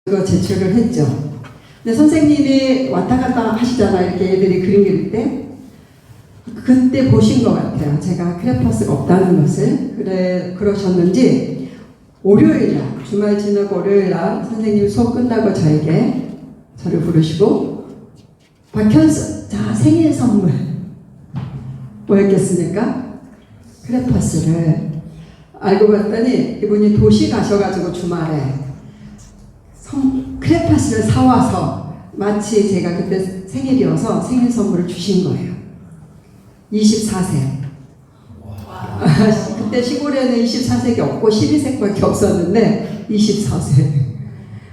그거 제출을 했죠. 근데 선생님이 왔다 갔다 하시잖아. 이렇게 애들이 그림 그릴 때. 그때 보신 것 같아요. 제가 크레파스가 없다는 것을. 그러셨는지 월요일날, 주말 지나고 월요일날 선생님이 수업 끝나고 저를 부르시고 박현수, 자, 생일 선물 뭐였겠습니까? 크레파스를. 알고 봤더니 이분이 도시 가셔가지고 주말에 크레파스를 사와서 마치 제가 그때 생일이어서 생일 선물을 주신 거예요. 24세. 그때 시골에는 24세가 없고 12세밖에 없었는데 24세.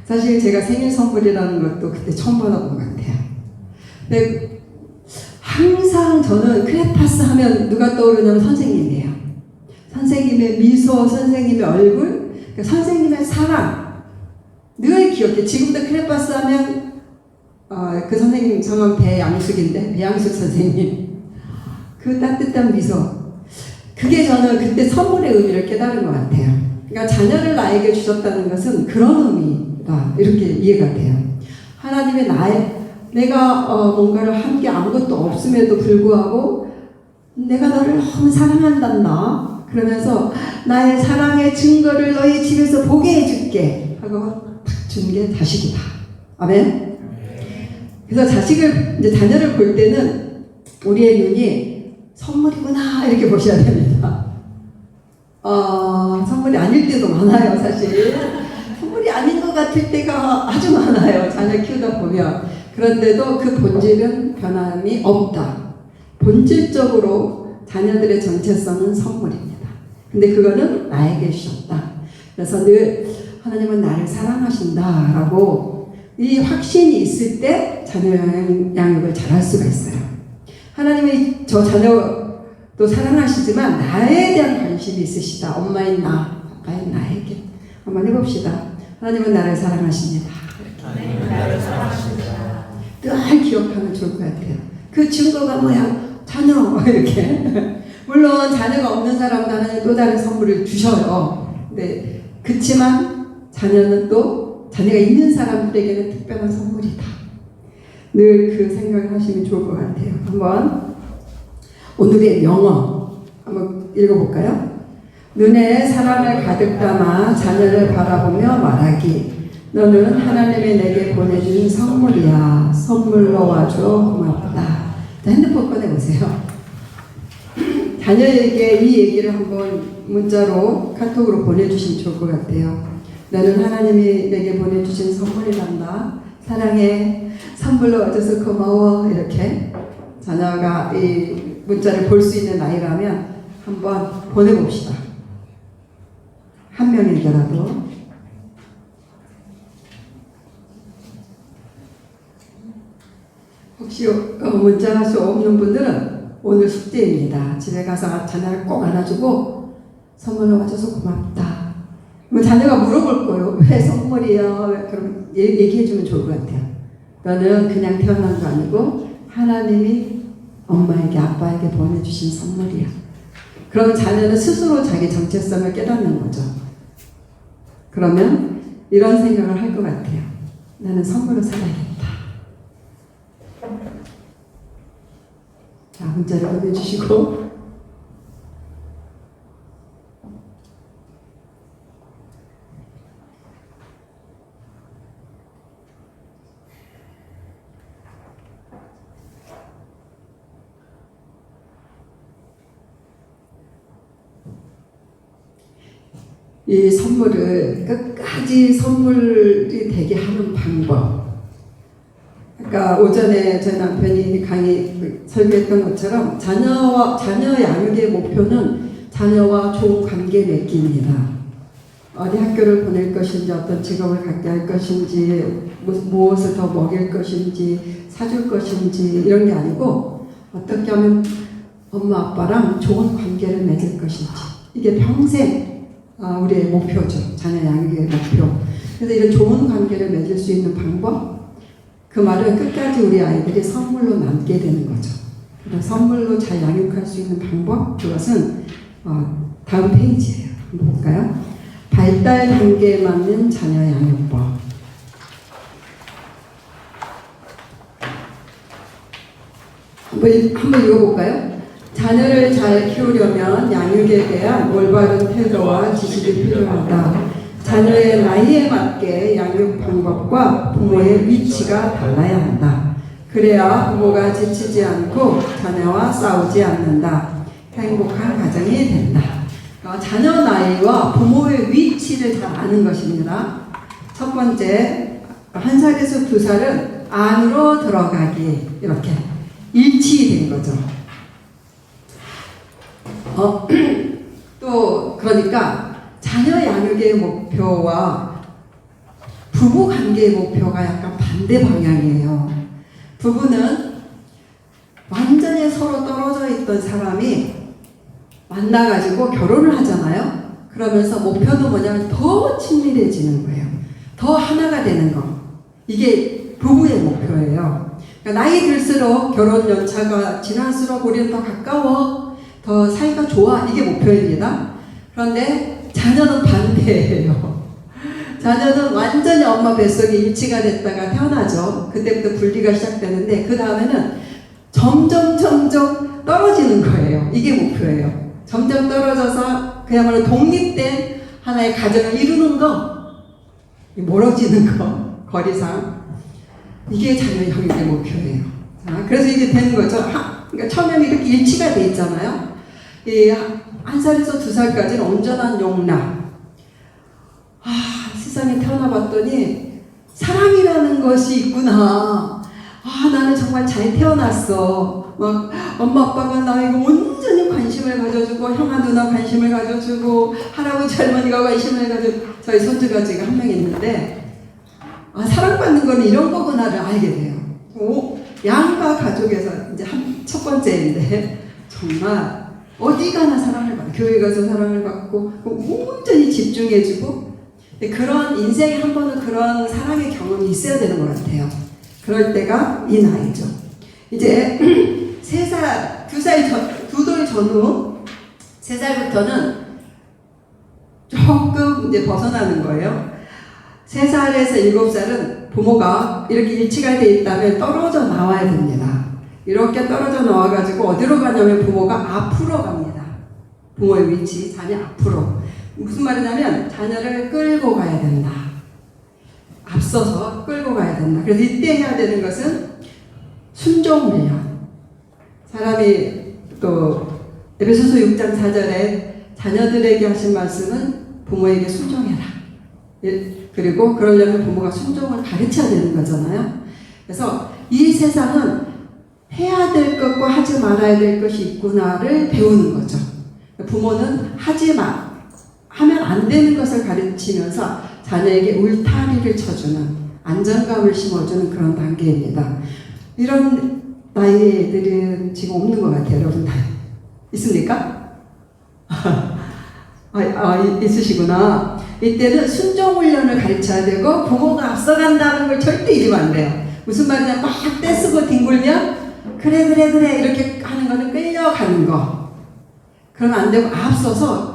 사실 제가 생일 선물이라는 것도 그때 처음 받아본 것 같아요. 근데 항상 저는 크레파스 하면 누가 떠오르냐면 선생님이에요. 선생님의 미소, 선생님의 얼굴, 선생님의 사랑 늘 기억해. 지금도 크레파스 하면 그 선생님 성함 배양숙인데 배양숙 선생님 그 따뜻한 미소, 그게 저는 그때 선물의 의미를 깨달은 것 같아요. 그러니까 자녀를 나에게 주셨다는 것은 그런 의미다, 이렇게 이해가 돼요. 하나님의 내가 뭔가를 한 게 아무것도 없음에도 불구하고 내가 너를 너무 사랑한단다 그러면서 나의 사랑의 증거를 너희 집에서 보게 해줄게 하고 준 게 자식이다. 아멘. 그래서 자녀를 볼 때는 우리의 눈이 선물이구나 이렇게 보셔야 됩니다. 선물이 아닐 때도 많아요. 사실 선물이 아닌 것 같을 때가 아주 많아요. 자녀 키우다 보면. 그런데도 그 본질은 변함이 없다. 본질적으로 자녀들의 정체성은 선물입니다. 근데 그거는 나에게 주셨다. 그래서 늘 하나님은 나를 사랑하신다라고 이 확신이 있을 때 자녀 양육을 잘할 수가 있어요. 하나님이 저 자녀도 사랑하시지만 나에 대한 관심이 있으시다. 엄마인 나, 아빠인 나에게. 한번 해봅시다. 하나님은 나를 사랑하십니다. 하나님은 나를 사랑하십니다. 늘 기억하면 좋을 것 같아요. 그 증거가 뭐야? 자녀 이렇게. 물론 자녀가 없는 사람도 하나님 또 다른 선물을 주셔요. 네, 그렇지만 자녀는 또 자녀가 있는 사람들에게는 특별한 선물이다. 늘 그 생각을 하시면 좋을 것 같아요. 한번 오늘의 명언 한번 읽어볼까요? 눈에 사랑을 가득 담아 자녀를 바라보며 말하기. 너는 하나님이 내게 보내준 선물이야. 선물로 와줘 고맙다. 자, 핸드폰 꺼내보세요. 자녀에게 이 얘기를 한번 문자로 카톡으로 보내주시면 좋을 것 같아요. 너는 하나님이 내게 보내주신 선물이란다. 사랑해. 선물로 와줘서 고마워. 이렇게 자녀가 이 문자를 볼 수 있는 나이라면 한번 보내봅시다. 한 명이더라도. 혹시 문자 할 수 없는 분들은 오늘 숙제입니다. 집에 가서 자녀를 꼭 안아주고 선물로 와줘서 고맙다. 그럼 자녀가 물어볼 거예요. 왜 선물이야? 그럼 얘기해주면 좋을 것 같아요. 너는 그냥 태어난 거 아니고 하나님이 엄마에게 아빠에게 보내주신 선물이야. 그러면 자녀는 스스로 자기 정체성을 깨닫는 거죠. 그러면 이런 생각을 할 것 같아요. 나는 선물로 살아야겠다. 자, 문자를 보내주시고. 이 선물을 끝까지 선물이 되게 하는 방법. 아까 오전에 저희 남편이 강의 설교했던 것처럼 자녀 양육의 목표는 자녀와 좋은 관계 맺기입니다. 어디 학교를 보낼 것인지, 어떤 직업을 갖게 할 것인지, 무엇을 더 먹일 것인지, 사줄 것인지 이런 게 아니고 어떻게 하면 엄마 아빠랑 좋은 관계를 맺을 것인지, 이게 평생 우리의 목표죠. 자녀 양육의 목표. 그래서 이런 좋은 관계를 맺을 수 있는 방법, 그 말은 끝까지 우리 아이들이 선물로 남게 되는 거죠. 선물로 잘 양육할 수 있는 방법, 그것은 다음 페이지예요. 한번 볼까요? 발달 단계에 맞는 자녀 양육법. 한번 읽어볼까요? 자녀를 잘 키우려면 양육에 대한 올바른 태도와 지식이 필요하다. 자녀의 나이에 맞게 양육 방법과 부모의 위치가 달라야 한다. 그래야 부모가 지치지 않고 자녀와 싸우지 않는다. 행복한 가정이 된다. 자녀 나이와 부모의 위치를 잘 아는 것입니다. 첫 번째, 1살에서 2살은 안으로 들어가기, 이렇게 일치된 거죠. 또 그러니까 자녀 양육의 목표와 부부 관계의 목표가 약간 반대 방향이에요. 부부는 완전히 서로 떨어져 있던 사람이 만나가지고 결혼을 하잖아요. 그러면서 목표는 뭐냐면 더 친밀해지는 거예요. 더 하나가 되는 거. 이게 부부의 목표예요. 그러니까 나이 들수록 결혼 연차가 지날수록 우리는 더 가까워, 더 사이가 좋아. 이게 목표입니다. 그런데 자녀는 반대예요. 자녀는 완전히 엄마 뱃속에 일치가 됐다가 태어나죠. 그때부터 분리가 시작되는데 그 다음에는 점점 떨어지는 거예요. 이게 목표예요. 점점 떨어져서 그야말로 독립된 하나의 가정을 이루는 거, 멀어지는 거, 거리상. 이게 자녀 양육의 목표예요. 자, 그래서 이게 되는 거죠. 그러니까 처음에는 이렇게 일치가 돼 있잖아요. 1살에서 2살까지는 온전한 용납. 세상에 태어나 봤더니 사랑이라는 것이 있구나. 나는 정말 잘 태어났어. 막 엄마 아빠가 나 이거 온전히 관심을 가져주고, 형아 누나 관심을 가져주고, 할아버지 할머니가 관심을 가져주고, 저희 손주가 지금 한 명 있는데 사랑받는 거는 이런 거구나를 알게 돼요. 양가 가족에서 이제 첫 번째인데 정말 어디 가나 사랑을 받고, 교회 가서 사랑을 받고 온전히 집중해주고, 그런 인생에 한 번은 그런 사랑의 경험이 있어야 되는 것 같아요. 그럴 때가 이 나이죠. 이제 3살, 2돌 전후 3살부터는 조금 이제 벗어나는 거예요. 3살에서 7살은 부모가 이렇게 일치가 돼 있다면 떨어져 나와야 됩니다. 이렇게 떨어져 나와가지고 어디로 가냐면 부모가 앞으로 갑니다. 부모의 위치, 자녀 앞으로. 무슨 말이냐면 자녀를 끌고 가야 된다. 앞서서 끌고 가야 된다. 그래서 이때 해야 되는 것은 순종 훈련. 사람이 또 에베소서 6장 4절에 자녀들에게 하신 말씀은 부모에게 순종해라. 그리고 그러려면 부모가 순종을 가르쳐야 되는 거잖아요. 그래서 이 세상은 해야 될 것과 하지 말아야 될 것이 있구나를 배우는 거죠. 부모는 하면 안 되는 것을 가르치면서 자녀에게 울타리를 쳐주는, 안정감을 심어주는 그런 단계입니다. 이런 나이의 애들은 지금 없는 것 같아요, 여러분. 있습니까? 있으시구나. 이때는 순종훈련을 가르쳐야 되고, 부모가 앞서간다는 걸 절대 잊으면 안 돼요. 무슨 말이냐, 막 떼쓰고 뒹굴면 그래 이렇게 하는 거는 끌려가는 거. 그러면 안 되고 앞서서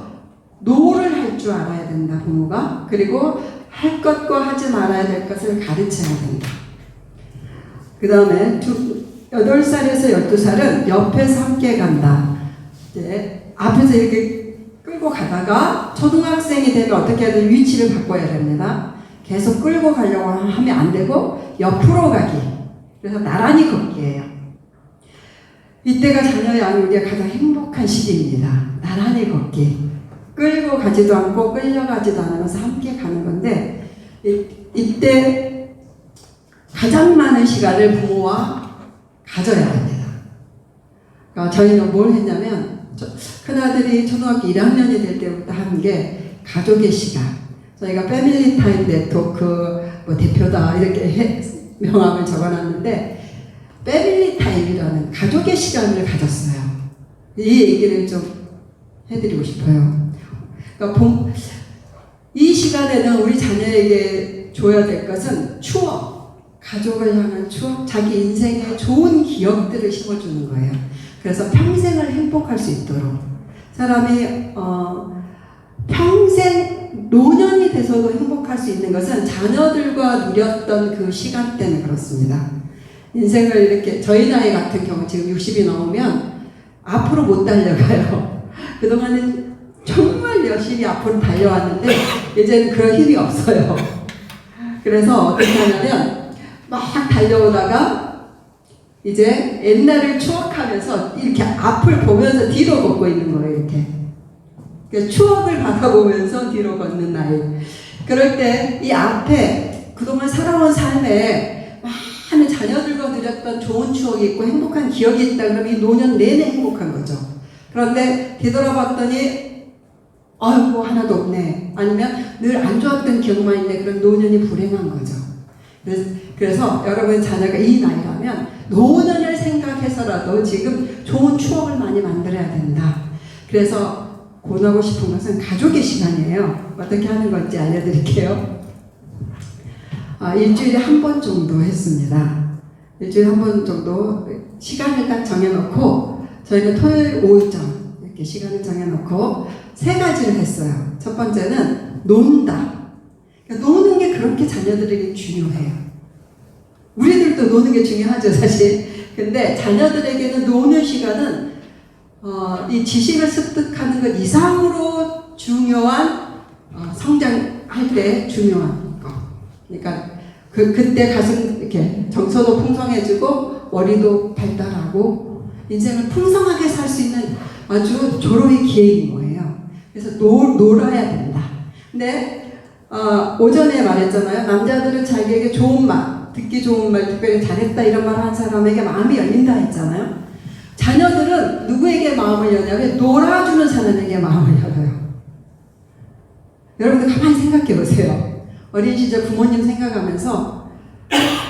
노를 할 줄 알아야 된다, 부모가. 그리고 할 것과 하지 말아야 될 것을 가르쳐야 된다. 그 다음에 8살에서 12살은 옆에서 함께 간다. 이제 앞에서 이렇게 끌고 가다가 초등학생이 되면 어떻게 해야 되는 위치를 바꿔야 됩니다. 계속 끌고 가려고 하면 안 되고 옆으로 가기. 그래서 나란히 걷기예요. 이때가 자녀 양육의 가장 행복한 시기입니다. 나란히 걷기. 끌고 가지도 않고 끌려가지도 않으면서 함께 가는 건데, 이때 가장 많은 시간을 부모와 가져야 합니다. 그러니까 저희는 뭘 했냐면, 큰아들이 초등학교 1학년이 될 때부터 한 게 가족의 시간. 저희가 패밀리 타임 네트워크 대표다 이렇게 명함을 적어놨는데, 패밀리 타임이라는 가족의 시간을 가졌어요. 이 얘기를 좀 해드리고 싶어요. 그러니까 이 시간에는 우리 자녀에게 줘야 될 것은 추억, 가족을 향한 추억, 자기 인생의 좋은 기억들을 심어주는 거예요. 그래서 평생을 행복할 수 있도록. 사람이 평생 노년이 돼서도 행복할 수 있는 것은 자녀들과 누렸던 그 시간 때문에 그렇습니다. 인생을 이렇게 저희 나이 같은 경우 지금 60이 넘으면 앞으로 못 달려가요. 그동안은 정말 열심히 앞으로 달려왔는데 이제는 그런 힘이 없어요. 그래서 어떻게 하냐면 막 달려오다가 이제 옛날을 추억하면서 이렇게 앞을 보면서 뒤로 걷고 있는 거예요. 이렇게. 그러니까 추억을 바라보면서 뒤로 걷는 나이. 그럴 때 이 앞에 그동안 살아온 삶에 많은 자녀들과 누렸던 좋은 추억이 있고 행복한 기억이 있다 그러면 이 노년 내내 행복한 거죠. 그런데 되돌아봤더니 아이고 하나도 없네. 아니면 늘 안 좋았던 기억만 있네. 그런 노년이 불행한 거죠. 그래서 여러분 자녀가 이 나이라면 노년을 생각해서라도 지금 좋은 추억을 많이 만들어야 된다. 그래서 권하고 싶은 것은 가족의 시간이에요. 어떻게 하는 건지 알려드릴게요. 일주일에 한 번 정도 했습니다. 일주일에 한 번 정도 시간을 딱 정해놓고 저희는 토요일 오후점 이렇게 시간을 정해놓고 3가지를 했어요. 첫 번째는 논다. 그러니까 노는 게 그렇게 자녀들에게 중요해요. 우리들도 노는 게 중요하죠, 사실. 근데 자녀들에게는 노는 시간은 이 지식을 습득하는 것 이상으로 중요한 성장할 때 중요한 거. 그러니까 그때 가슴 이렇게 정서도 풍성해지고 머리도 발달하고 인생을 풍성하게 살 수 있는 아주 조로의 기회인 거예요. 그래서 놀아야 된다. 근데 오전에 말했잖아요. 남자들은 자기에게 좋은 말, 듣기 좋은 말, 특별히 잘했다 이런 말 한 사람에게 마음이 열린다 했잖아요. 자녀들은 누구에게 마음을 여냐면 놀아주는 사람에게 마음을 열어요. 여러분들 가만히 생각해 보세요. 어린 시절 부모님 생각하면서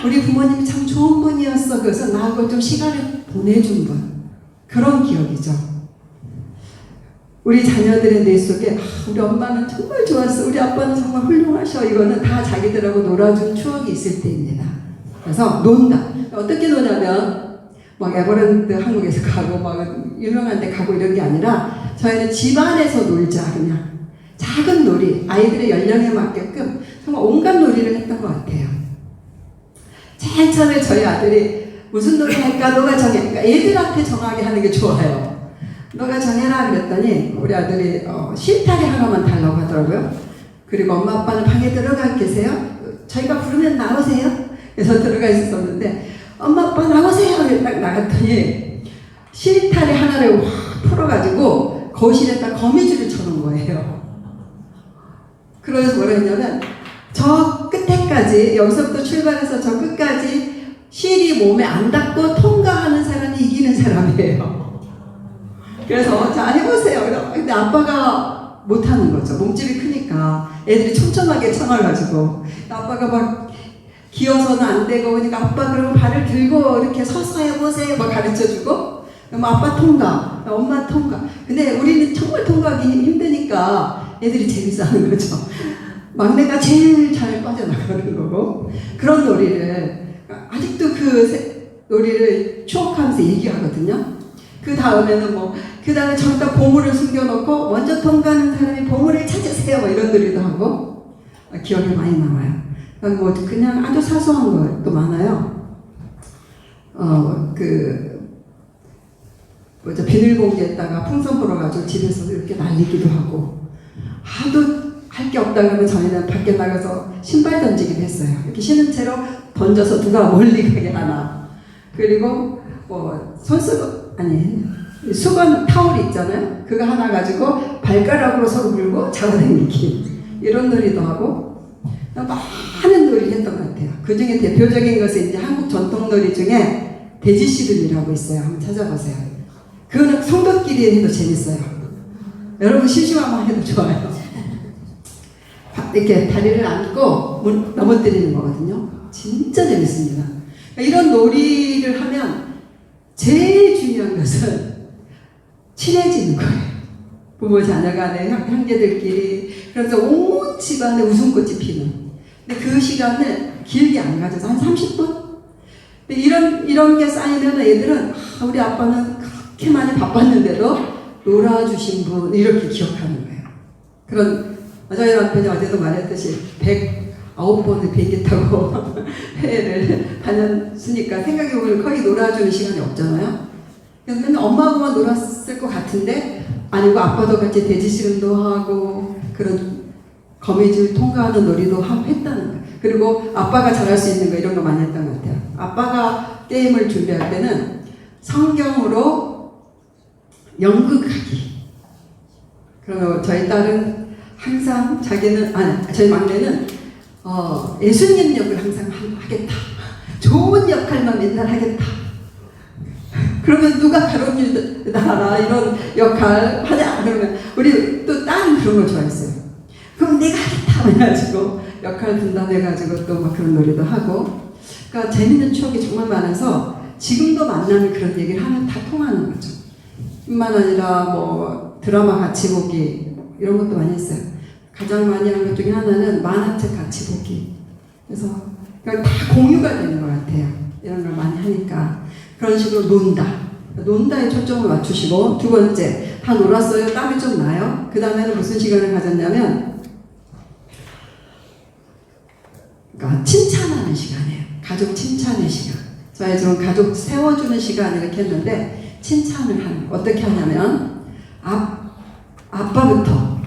우리 부모님이 참 좋은 분이었어. 그래서 나하고 좀 시간을 보내준 분. 그런 기억이죠. 우리 자녀들의 뇌 속에 우리 엄마는 정말 좋았어. 우리 아빠는 정말 훌륭하셔. 이거는 다 자기들하고 놀아준 추억이 있을 때입니다. 그래서 논다. 어떻게 노냐면 막 에버랜드 한국에서 가고 막 유명한 데 가고 이런 게 아니라 저희는 집 안에서 놀자. 그냥 작은 놀이, 아이들의 연령에 맞게끔 정말 온갖 놀이를 했던 것 같아요. 제일 처음에 저희 아들이 무슨 놀이 할까 너가 정해. 그러니까 애들한테 정하게 하는 게 좋아요. 너가 정해라 그랬더니 우리 아들이 실타래 하나만 달라고 하더라고요. 그리고 엄마 아빠는 방에 들어가 계세요? 저희가 부르면 나오세요? 그래서 들어가 있었는데 엄마 아빠 나오세요. 딱 나갔더니 실타래 하나를 확 풀어가지고 거실에다 거미줄을 쳐놓은 거예요. 그래서 뭐라 했냐면 저 끝에까지 여기서부터 출발해서 저 끝까지 실이 몸에 안 닿고 통과하는 사람이 이기는 사람이에요. 그래서 자 해보세요. 근데 아빠가 못하는 거죠. 몸집이 크니까 애들이 촘촘하게 쳐놔가지고 아빠가 막 기어서는 안 되고 그러니까 아빠 그러면 발을 들고 이렇게 서서 해보세요 막 가르쳐주고 그럼 아빠 통과, 엄마 통과. 근데 우리는 정말 통과하기 힘드니까 애들이 재밌어 하는 거죠. 막내가 제일 잘 빠져나가는 거고 그런 놀이를 아직도 그 놀이를 추억하면서 얘기하거든요. 그 다음에는 그 다음에 저기다 보물을 숨겨놓고 먼저 통과하는 사람이 보물을 찾으세요 이런 놀이도 하고 기억에 많이 남아요. 그냥 아주 사소한 것도 많아요. 비닐봉지에다가 풍선 불어가지고 집에서 이렇게 날리기도 하고 하도 할 게 없다 그러면 저희는 밖에 나가서 신발 던지기도 했어요. 이렇게 신은 채로 던져서 누가 멀리 가게 하나. 그리고 수건 타올 있잖아요. 그거 하나 가지고 발가락으로 서로 물고 잡아당기기 이런 놀이도 하고 많은 놀이를 했던 것 같아요. 그 중에 대표적인 것은 이제 한국 전통 놀이 중에 돼지씨름이라고 있어요. 한번 찾아보세요. 그거는 성도끼리 해도 재밌어요. 여러분 심심하면 해도 좋아요. 이렇게 다리를 안고 넘어뜨리는 거거든요. 진짜 재밌습니다. 이런 놀이를 하면 제일 중요한 것은 친해지는 거예요. 부모 자녀 간의 형제들끼리. 그래서 온 집안에 웃음꽃이 피는. 근데 그 시간을 길게 안 가져서 한 30분? 근데 이런 게 쌓이면 애들은 우리 아빠는 그렇게 많이 바빴는데도 놀아주신 분 이렇게 기억하는 거예요. 저희 남편이 어제도 말했듯이 9번을 비행기 타고 해외를 다녔으니까 생각해보면 거의 놀아주는 시간이 없잖아요. 그래서 맨날 엄마하고만 놀았을 것 같은데 아니고 아빠도 같이 돼지씨름도 하고 그런 거미줄 통과하는 놀이도 하고 했다는 거예요. 그리고 아빠가 잘할 수 있는 거 이런 거 많이 했던 것 같아요. 아빠가 게임을 준비할 때는 성경으로 연극하기. 그러면 저희 딸은 항상 저희 막내는 예수님 역을 항상 하겠다. 좋은 역할만 맨날 하겠다. 그러면 누가 가로질 나라 이런 역할 하냐? 그러면 우리 또 딸은 그런 걸 좋아했어요. 그럼 내가 하겠다 해가지고 역할 분담해가지고 또 막 그런 놀이도 하고. 그러니까 재밌는 추억이 정말 많아서 지금도 만나면 그런 얘기를 하면 다 통하는 거죠. 뿐만 아니라 뭐 드라마 같이 보기 이런 것도 많이 했어요. 가장 많이 한 것 중에 하나는 만화책 같이 보기. 그래서 그러니까 다 공유가 되는 것 같아요. 이런 걸 많이 하니까. 그런 식으로 논다. 논다에 초점을 맞추시고, 두 번째, 다 놀았어요. 땀이 좀 나요. 그 다음에는 무슨 시간을 가졌냐면, 그러니까 칭찬하는 시간이에요. 가족 칭찬의 시간. 저희 지금 가족 세워주는 시간 이렇게 했는데, 칭찬을 하는, 어떻게 하냐면, 아빠부터,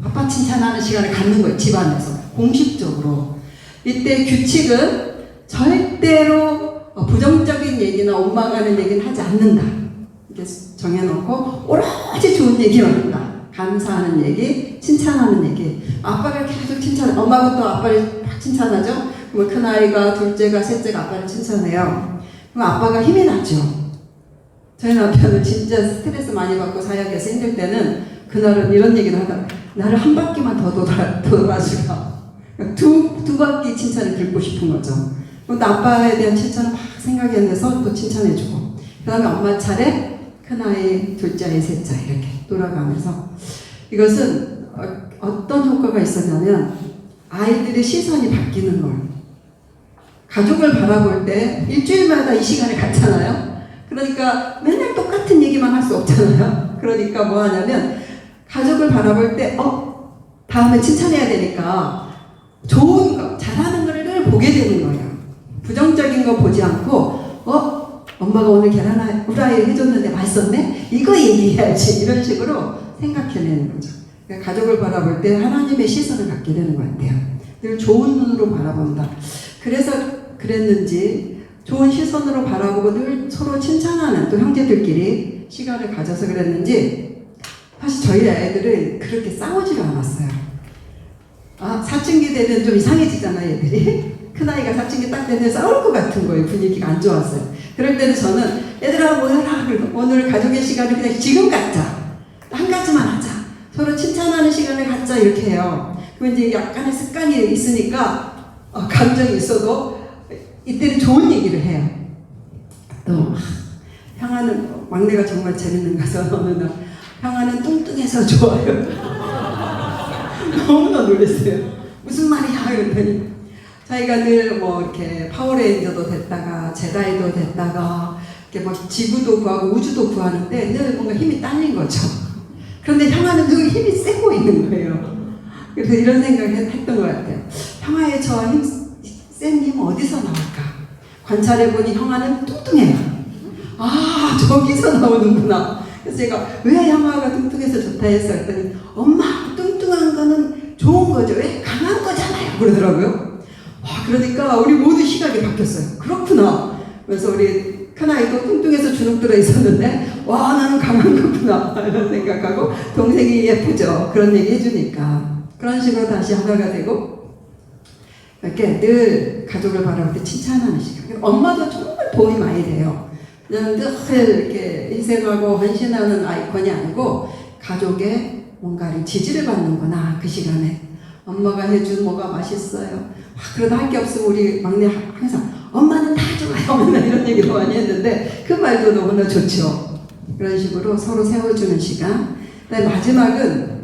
아빠 칭찬하는 시간을 갖는 거예요. 집안에서. 공식적으로. 이때 규칙은 절대로 부정적인 얘기나 원망하는 얘기는 하지 않는다. 이렇게 정해놓고 오로지 좋은 얘기만 한다. 감사하는 얘기, 칭찬하는 얘기. 아빠를 계속 엄마부터 아빠를 막 칭찬하죠. 그러면 큰아이가, 둘째가, 셋째가 아빠를 칭찬해요. 그럼 아빠가 힘이 나죠. 저희 남편은 진짜 스트레스 많이 받고 사역에서 힘들 때는 그날은 이런 얘기를 하다. 나를 한 바퀴만 더 돌아주라. 두 바퀴 칭찬을 듣고 싶은 거죠. 근데 아빠에 대한 칭찬을 막 생각해내서 또 칭찬해주고, 그 다음에 엄마 차례, 큰아이, 둘째아이, 셋째아이 이렇게 돌아가면서. 이것은 어떤 효과가 있었냐면 아이들의 시선이 바뀌는 걸. 가족을 바라볼 때 일주일마다 이 시간을 갖잖아요. 그러니까 맨날 똑같은 얘기만 할 수 없잖아요. 그러니까 뭐 하냐면 가족을 바라볼 때 다음에 칭찬해야 되니까 좋은 거, 잘하는 거를 보게 되는 거예요. 부정적인 거 보지 않고 엄마가 오늘 계란 후라이 해줬는데 맛있었네? 이거 얘기해야지. 이런 식으로 생각해내는 거죠. 그러니까 가족을 바라볼 때 하나님의 시선을 갖게 되는 것 같아요. 늘 좋은 눈으로 바라본다. 그래서 그랬는지 좋은 시선으로 바라보고 늘 서로 칭찬하는, 또 형제들끼리 시간을 가져서 그랬는지 사실 저희 아이들은 그렇게 싸우지를 않았어요. 사춘기 되면 좀 이상해지잖아요, 애들이. 큰아이가 사춘기 딱 되면 싸울 것 같은 거예요. 분위기가 안 좋았어요. 그럴 때는 저는 얘들아 뭐해라, 오늘 가족의 시간을 그냥 지금 갖자. 한 가지만 하자. 서로 칭찬하는 시간을 갖자, 이렇게 해요. 그럼 이제 약간의 습관이 있으니까 감정이 있어도 이때는 좋은 얘기를 해요. 또 형아는, 막내가 정말 재밌는 가서 어느 날 형아는 뚱뚱해서 좋아요. 너무나 놀랐어요. 무슨 말이야 이랬더니 자기가 늘 뭐 이렇게 파워레인저도 됐다가 제다이도 됐다가 이렇게 막 지구도 구하고 우주도 구하는데 늘 뭔가 힘이 딸린 거죠. 그런데 형아는 늘 힘이 세고 있는 거예요. 그래서 이런 생각을 했던 것 같아요. 형아의 저 센 힘은 어디서 나올까? 관찰해보니 형아는 뚱뚱해요. 저기서 나오는구나. 그래서 제가 왜 형아가 뚱뚱해서 좋다 했어? 했더니 엄마, 뚱뚱한 거는 좋은 거죠. 왜? 강한 거잖아요. 그러더라고요. 그러니까 우리 모두 시각이 바뀌었어요. 그렇구나. 그래서 우리 큰아이도 뚱뚱해서 주눅 들어 있었는데 나는 강한 거구나 이런 생각하고, 동생이 예쁘죠. 그런 얘기 해주니까 그런 식으로 다시 하나가 되고, 이렇게 늘 가족을 바라볼 때 칭찬하는 시간. 엄마도 정말 도움이 많이 돼요. 그냥 늘 이렇게 희생하고 헌신하는 아이콘이 아니고 가족의 뭔가를 지지를 받는구나. 그 시간에 엄마가 해준 뭐가 맛있어요. 그러다 할 게 없으면 우리 막내 항상 엄마는 다 좋아요. 맨날 이런 얘기도 많이 했는데 그 말도 너무나 좋죠. 그런 식으로 서로 세워주는 시간. 그다음에 마지막은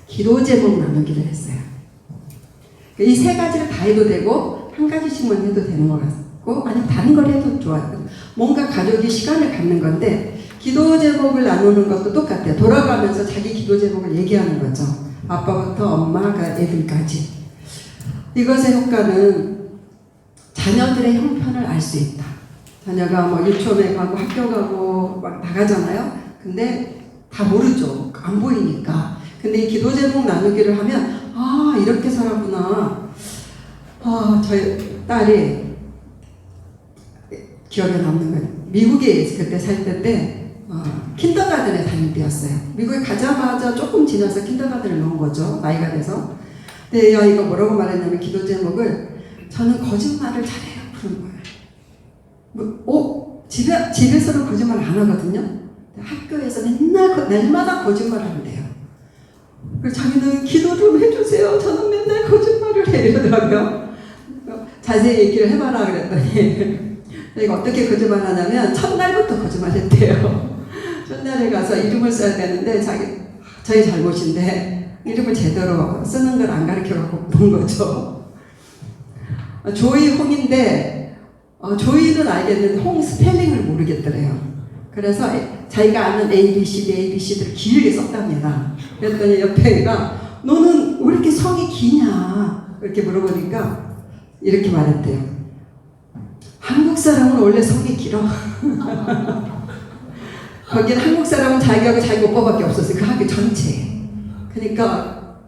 기도 제목 나누기를 했어요. 이 세 가지를 다 해도 되고 한 가지씩만 해도 되는 것 같고, 아니면 다른 걸 해도 좋아요. 뭔가 가족이 시간을 갖는 건데 기도 제목을 나누는 것도 똑같아요. 돌아가면서 자기 기도 제목을 얘기하는 거죠. 아빠부터 엄마가 애들까지. 이것의 효과는 자녀들의 형편을 알 수 있다. 자녀가 뭐 유치원에 가고 학교 가고 막 나가잖아요. 근데 다 모르죠. 안 보이니까. 근데 이 기도 제목 나누기를 하면 아 이렇게 살았구나. 아 저희 딸이 기억에 남는 건 미국에 그때 살 때인데 킨더가든에 다닐 때였어요. 미국에 가자마자 조금 지나서 킨더가든을 넣은 거죠. 나이가 돼서. 근데 이거 뭐라고 말했냐면 기도 제목을 저는 거짓말을 잘해요. 그런 거예요. 집에서는 거짓말 안 하거든요. 학교에서 날마다 거짓말을 한대요. 그래서 자기는 기도 좀 해주세요. 저는 맨날 거짓말을 해 이러더라고요. 자세히 얘기를 해봐라 그랬더니 내가 어떻게 거짓말 하냐면 첫날부터 거짓말 했대요. 첫날에 가서 이름을 써야 되는데 저희 잘못인데 이름을 제대로 쓰는 걸 안 가르쳐갖고 본 거죠. 조이 홍인데 조이는 알겠는데 홍 스펠링을 모르겠더래요. 그래서 자기가 아는 ABCD를 길게 썼답니다. 그랬더니 옆에 애가 너는 왜 이렇게 성이 기냐 이렇게 물어보니까 이렇게 말했대요. 한국 사람은 원래 성이 길어. 거기는 한국 사람은 자기하고 자기 오빠밖에 없었어요. 그 학교 전체에. 그러니까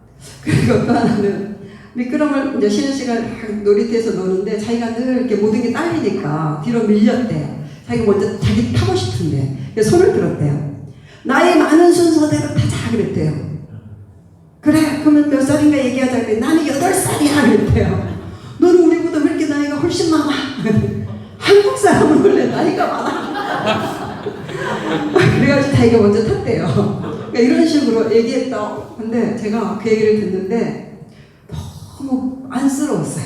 그리고 또 하나는 미끄럼을 이제 쉬는 시간 놀이터에서 노는데 자기가 늘 이렇게 모든 게 딸리니까 뒤로 밀렸대요. 자기 먼저 자기 타고 싶은데 그래서 손을 들었대요. 나의 많은 순서대로 타자 그랬대요. 그래 그러면 몇 살인가 얘기하자 그랬더니 나는 8살이야 그랬대요. 너는 우리보다 왜 이렇게 나이가 훨씬 많아? 한국 사람은 원래 나이가 많아. 그래가지고 자기가 먼저 탔대요. 그러니까 이런 식으로 얘기했다. 근데 제가 그 얘기를 듣는데 너무 안쓰러웠어요.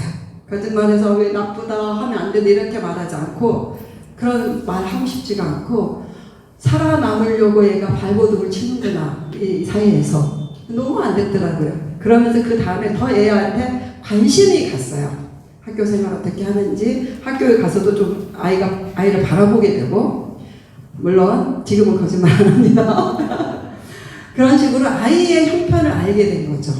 거짓말해서 왜 나쁘다 하면 안 된다 이렇게 말하지 않고 그런 말 하고 싶지가 않고 살아남으려고 얘가 발버둥을 치는구나 이 사회에서 너무 안 됐더라고요. 그러면서 그 다음에 더 애한테 관심이 갔어요. 학교 생활 어떻게 하는지 학교에 가서도 좀 아이를 바라보게 되고 물론 지금은 거짓말 안 합니다. 그런 식으로 아이의 형편을 알게 된 거죠.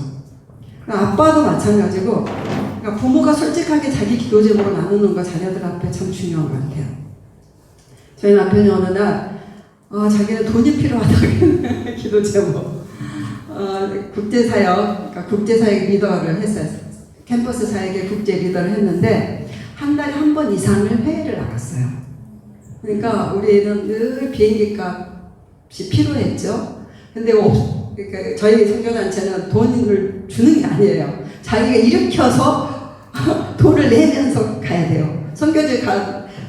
아빠도 마찬가지고 그러니까 부모가 솔직하게 자기 기도 제목을 나누는 거 자녀들 앞에 참 중요한 것 같아요. 저희 남편이 어느 날 자기는 돈이 필요하다고 기도 제목 국제사역, 그러니까 국제사역 리더를 했어요. 캠퍼스 사역의 국제 리더를 했는데 한 달에 한 번 이상을 회의를 나갔어요. 그러니까 우리 애는 늘 비행기 값이 필요했죠. 근데 그러니까 저희 선교단체는 돈을 주는 게 아니에요. 자기가 일으켜서 돈을 내면서 가야 돼요. 선교지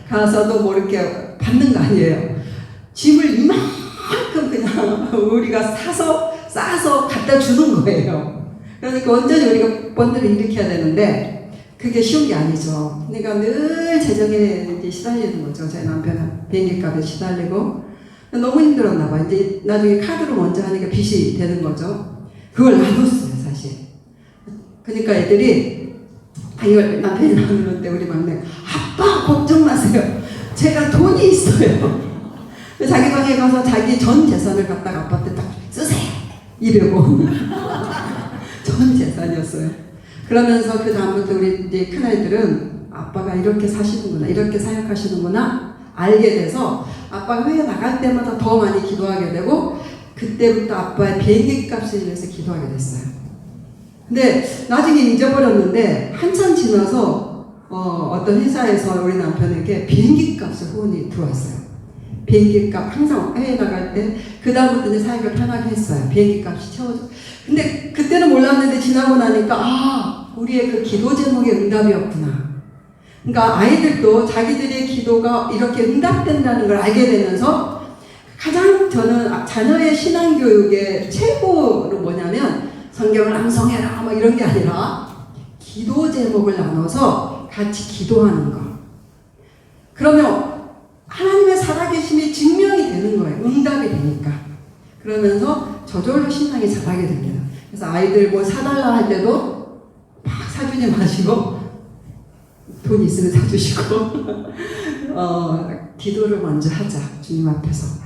가서도 뭐 이렇게 받는 거 아니에요. 짐을 이만큼 그냥 우리가 싸서 갖다 주는 거예요. 그러니까 완전히 우리가 본드를 일으켜야 되는데 그게 쉬운 게 아니죠. 그러니까 늘 재정에 이제 시달리는 거죠. 제 남편은 비행기 값에 시달리고 너무 힘들었나 봐. 이제 나중에 카드로 먼저 하니까 빚이 되는 거죠. 그걸 놔뒀어요, 사실. 그러니까 애들이 이걸 남편이 나누는데 우리 막내 아빠 걱정 마세요. 제가 돈이 있어요. 자기 방에 가서 자기 전 재산을 갖다가 아빠한테 딱 쓰세요. 200원. 전 재산이었어요. 그러면서 그 다음부터 우리 이제 큰아이들은 아빠가 이렇게 사시는구나, 이렇게 사역하시는구나 알게 돼서 아빠가 회에 나갈 때마다 더 많이 기도하게 되고 그때부터 아빠의 비행기 값을 위해서 기도하게 됐어요. 근데 나중에 잊어버렸는데 한참 지나서 어떤 회사에서 우리 남편에게 비행기 값을 후원이 들어왔어요. 비행기 값 항상 해외 나갈 때 그 다음부터 이제 사역을 편하게 했어요. 비행기 값이 채워져. 근데 그때는 몰랐는데 지나고 나니까 우리의 그 기도 제목의 응답이었구나. 그러니까 아이들도 자기들의 기도가 이렇게 응답된다는 걸 알게 되면서 가장 저는 자녀의 신앙교육의 최고로 뭐냐면 성경을 낭송해라 뭐 이런 게 아니라 기도 제목을 나눠서 같이 기도하는 거. 그러면 하나님의 살아계심이 증명이 되는 거예요. 응답이 되니까. 그러면서 저절로 신앙이 자라게 됩니다. 그래서 아이들 뭐 사달라 할 때도 막 사주지 마시고 돈 있으면 사주시고 기도를 먼저 하자. 주님 앞에서.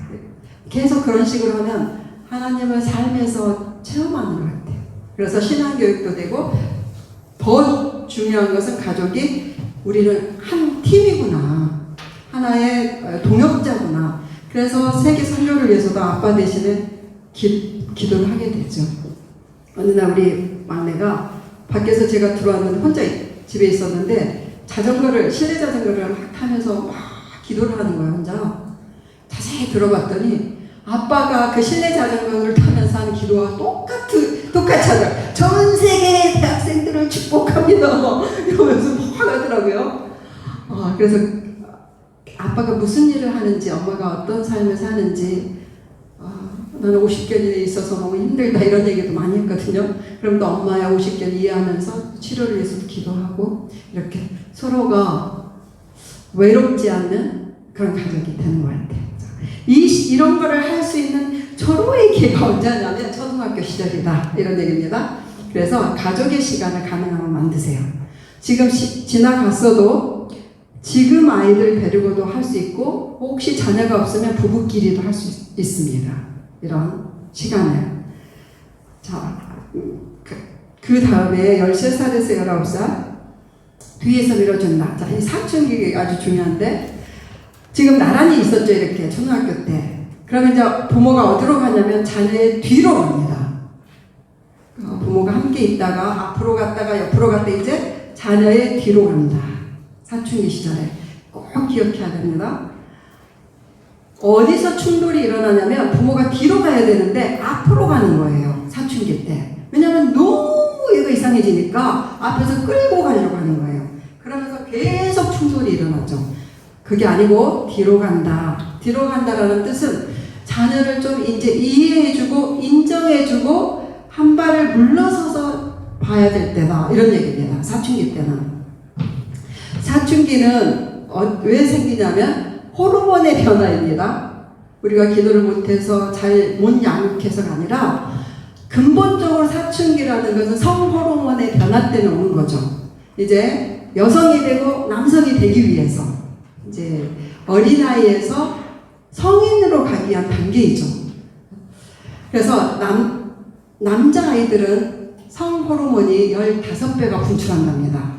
계속 그런 식으로 하면 하나님을 삶에서 체험하는 것 같아요. 그래서 신앙교육도 되고 더 중요한 것은 가족이 우리는 한 팀이구나. 하나의 동역자구나. 그래서 세계 선교를 위해서도 아빠 대신에 기도를 하게 되죠. 어느 날 우리 막내가 밖에서 제가 들어왔는데 혼자 집에 있었는데 실내 자전거를 막 타면서 막 기도를 하는 거예요, 혼자. 자세히 들어봤더니 아빠가 그 실내 자전거를 타면서 하는 기도와 똑같이 하더라고요. 전 세계 대학생들을 축복합니다. 이러면서 막 하더라고요. 그래서 아빠가 무슨 일을 하는지, 엄마가 어떤 삶을 사는지, 나는 50견인에 있어서 너무 힘들다 이런 얘기도 많이 했거든요. 그럼 또 엄마의 50견 이해하면서 치료를 위해서도 기도하고 이렇게 서로가 외롭지 않는 그런 가족이 되는 것 같아요. 이런 거를 할 수 있는 서로의 기회가 언제냐면 초등학교 시절이다 이런 얘기입니다. 그래서 가족의 시간을 가능하면 만드세요. 지금 지나갔어도 지금 아이들 데리고도 할 수 있고 혹시 자녀가 없으면 부부끼리도 할 수 있습니다. 이런 시간을. 자, 그 다음에 13살에서 19살 뒤에서 밀어준다. 자, 이 사춘기가 아주 중요한데 지금 나란히 있었죠, 이렇게 초등학교 때. 그러면 이제 부모가 어디로 가냐면 자녀의 뒤로 갑니다. 부모가 함께 있다가 앞으로 갔다가 옆으로 갔다 이제 자녀의 뒤로 갑니다. 사춘기 시절에 꼭 기억해야 됩니다. 어디서 충돌이 일어나냐면 부모가 뒤로 가야 되는데 앞으로 가는 거예요. 사춘기 때. 왜냐하면 너무 얘가 이상해지니까 앞에서 끌고 가려고 하는 거예요. 그러면서 계속 충돌이 일어나죠. 그게 아니고 뒤로 간다. 뒤로 간다라는 뜻은 자녀를 좀 이제 이해해주고 인정해주고 한 발을 물러서서 봐야 될 때다. 이런 얘기입니다. 사춘기 때는. 사춘기는 왜 생기냐면 호르몬의 변화입니다. 우리가 기도를 못해서 잘 못 양육해서가 아니라 근본적으로 사춘기라는 것은 성호르몬의 변화 때문에 오는 거죠. 이제 여성이 되고 남성이 되기 위해서 이제 어린아이에서 성인으로 가기 위한 단계이죠. 그래서 남자아이들은 성호르몬이 15배가 분출한답니다.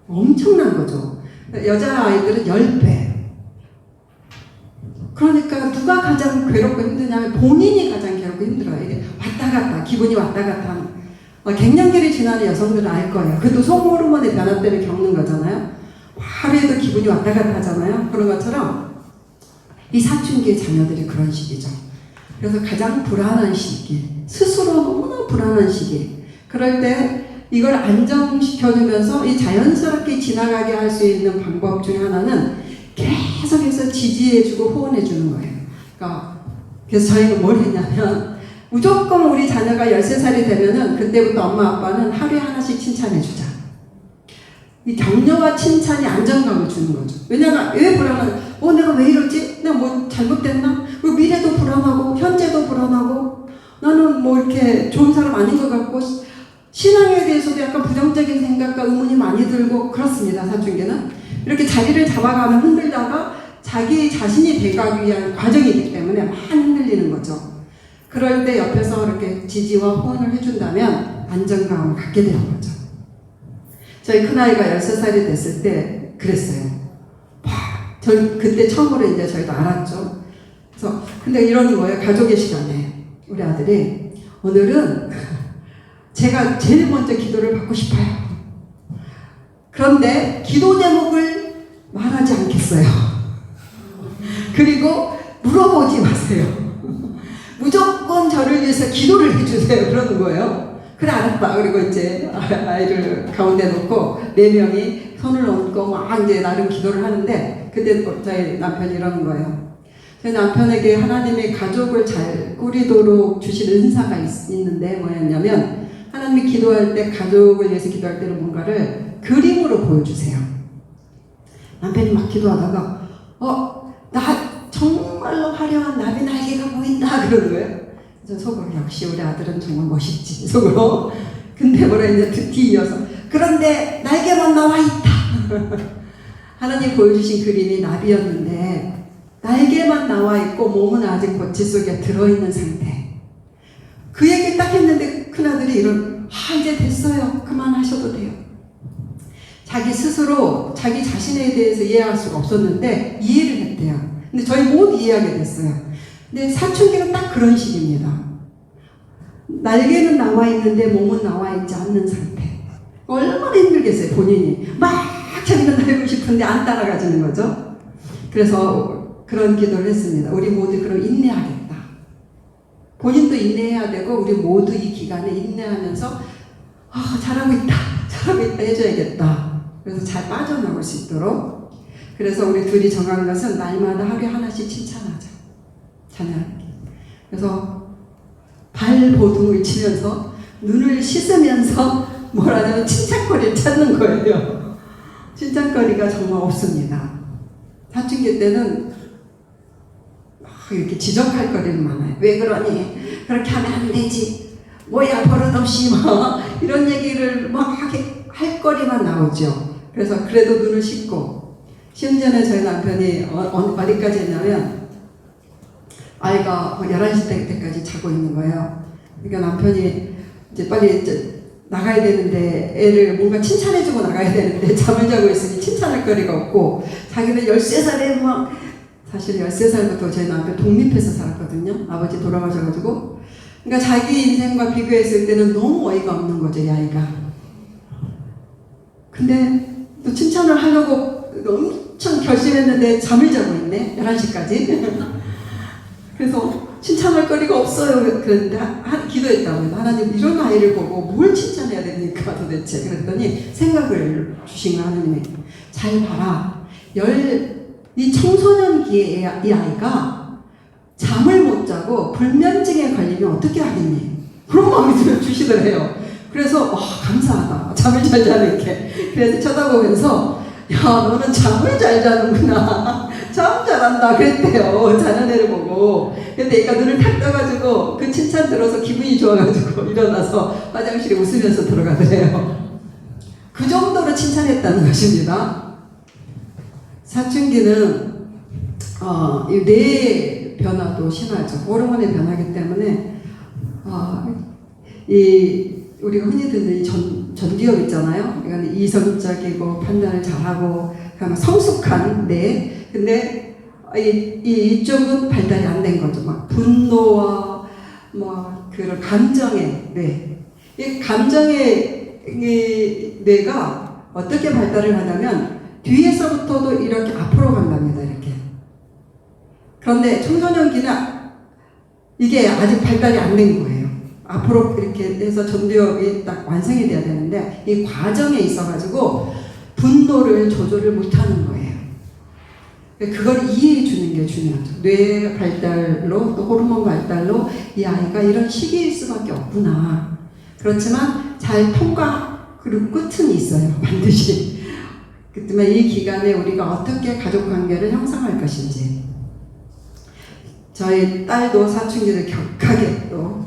엄청난 거죠. 여자아이들은 10배. 그러니까 누가 가장 괴롭고 힘드냐면 본인이 가장 괴롭고 힘들어요. 이게 왔다 갔다, 기분이 왔다 갔다 하는. 갱년기를 지나는 여성들은 알 거예요. 그것도 성호르몬의 변화 때문에 겪는 거잖아요. 하루에도 기분이 왔다 갔다 하잖아요. 그런 것처럼 이 사춘기의 자녀들이 그런 시기죠. 그래서 가장 불안한 시기, 스스로 너무나 불안한 시기. 그럴 때 이걸 안정시켜주면서 이 자연스럽게 지나가게 할 수 있는 방법 중에 하나는 계속해서 지지해주고 후원해주는 거예요. 그러니까 그래서 저희는 뭘 했냐면 무조건 우리 자녀가 13살이 되면은 그때부터 엄마 아빠는 하루에 하나씩 칭찬해주자. 이 격려와 칭찬이 안정감을 주는 거죠. 왜냐면 왜 불안한? 내가 왜 이러지? 내가 뭐 잘못됐나? 미래도 불안하고 현재도 불안하고 나는 뭐 이렇게 좋은 사람 아닌 것 같고 신앙에 대해서도 약간 부정적인 생각과 의문이 많이 들고 그렇습니다. 사춘기는 이렇게 자기를 잡아가면 흔들다가 자기 자신이 돼가기 위한 과정이기 때문에 많이 흔들리는 거죠. 그럴 때 옆에서 이렇게 지지와 후원을 해준다면 안정감을 갖게 되는 거죠. 저희 큰아이가 13살이 됐을 때 그랬어요. 그때 처음으로 이제 저희도 알았죠. 그래서 근데 이러는 거예요. 가족의 시간에 우리 아들이 오늘은 제가 제일 먼저 기도를 받고 싶어요. 그런데 기도 제목을 말하지 않겠어요. 그리고 물어보지 마세요. 무조건 저를 위해서 기도를 해주세요. 그러는 거예요. 그래 알았다. 그리고 이제 아이를 가운데 놓고 4명이 손을 얹고 막 이제 나름 기도를 하는데 그때 저희 남편이 이러는 거예요. 제 남편에게 하나님의 가족을 잘 꾸리도록 주신 은사가 있는데 뭐였냐면 하나님이 기도할 때 가족을 위해서 기도할 때는 뭔가를 그림으로 보여주세요. 남편이 막 기도하다가 나 정말로 화려한 나비 날개가 보인다 그러는 거예요. 그래서 속으로 역시 우리 아들은 정말 멋있지 속으로. 근데 뭐라 이제 뒤이어서 그런데 날개만 나와 있다. 하나님 보여주신 그림이 나비였는데 날개만 나와 있고 몸은 아직 거치 속에 들어있는 상태. 그 얘기 딱 했는데 큰아들이 이제 됐어요. 그만하셔도 돼요. 자기 스스로 자기 자신에 대해서 이해할 수가 없었는데 이해를 했대요. 근데 저희 모두 이해하게 됐어요. 근데 사춘기는 딱 그런 시기입니다. 날개는 나와 있는데 몸은 나와 있지 않는 상태. 얼마나 힘들겠어요, 본인이. 막 자기는 날고 싶은데 안 따라가지는 거죠. 그래서 그런 기도를 했습니다. 우리 모두 그럼 인내하겠다. 본인도 인내해야 되고 우리 모두 이 기간에 인내하면서 잘하고 있다 해줘야겠다. 그래서 잘 빠져나올 수 있도록. 그래서 우리 둘이 정한 것은 날마다 하루에 하나씩 칭찬하자. 찬양하기. 그래서 발버둥을 치면서 눈을 씻으면서 뭐라냐면 칭찬거리를 찾는 거예요. 칭찬거리가 정말 없습니다. 사춘기 때는 막 이렇게 지적할 거리는 많아요. 왜 그러니? 그렇게 하면 안 되지. 뭐야 버릇없이 뭐 이런 얘기를 막 할 거리만 나오죠. 그래서 그래도 눈을 씻고 심지어는 저희 남편이 어디까지 했냐면 아이가 11시 때까지 자고 있는 거예요. 그러니까 남편이 이제 빨리 이제 나가야 되는데 애를 뭔가 칭찬해주고 나가야 되는데 잠을 자고 있으니 칭찬할 거리가 없고 자기는 13살에 막 사실 13살부터 저희 남편 독립해서 살았거든요. 아버지 돌아가셔가지고 그러니까 자기 인생과 비교했을 때는 너무 어이가 없는 거죠, 이 아이가. 근데 또 칭찬을 하려고 엄청 결심했는데 잠을 자고 있네, 11시까지. 그래서 칭찬할 거리가 없어요. 그런데 기도했다고요. 하나님 이런 아이를 보고 뭘 칭찬해야 됩니까 도대체. 그랬더니 생각을 주신 거 하나님이. 잘 봐라. 이 청소년기에 이 아이가 잠을 못 자고 불면증에 걸리면 어떻게 하겠니? 그런 마음이 주시더래요. 그래서 감사하다. 잠을 잘 자는 게. 그래서 쳐다보면서 야 너는 잠을 잘 자는구나. 참 잘한다 그랬대요. 자녀네를 보고. 근데 얘가 눈을 탁 떠가지고 그 칭찬 들어서 기분이 좋아가지고 일어나서 화장실에 웃으면서 들어가더래요. 그 정도로 칭찬했다는 것입니다. 사춘기는 이 뇌의 변화도 심하죠. 호르몬의 변화이기 때문에 우리가 흔히 듣는 이 전두엽 있잖아요. 그러니까 이성적이고 판단을 잘하고 성숙한 뇌. 근데 이쪽은 발달이 안 된 거죠. 막 분노와 뭐 그런 감정의 뇌. 이 감정의 뇌가 어떻게 발달을 하냐면 뒤에서부터도 이렇게 앞으로 간답니다. 이렇게. 그런데 청소년기는 이게 아직 발달이 안 된 거예요. 앞으로 이렇게 해서 전두엽이 딱 완성이 돼야 되는데 이 과정에 있어가지고 분노를 조절을 못하는 거예요. 그걸 이해해 주는 게 중요하죠. 뇌 발달로 또 호르몬 발달로 이 아이가 이런 시기일 수밖에 없구나. 그렇지만 잘 그리고 끝은 있어요. 반드시. 그렇지만 이 기간에 우리가 어떻게 가족관계를 형성할 것인지. 저희 딸도 사춘기를 격하게 또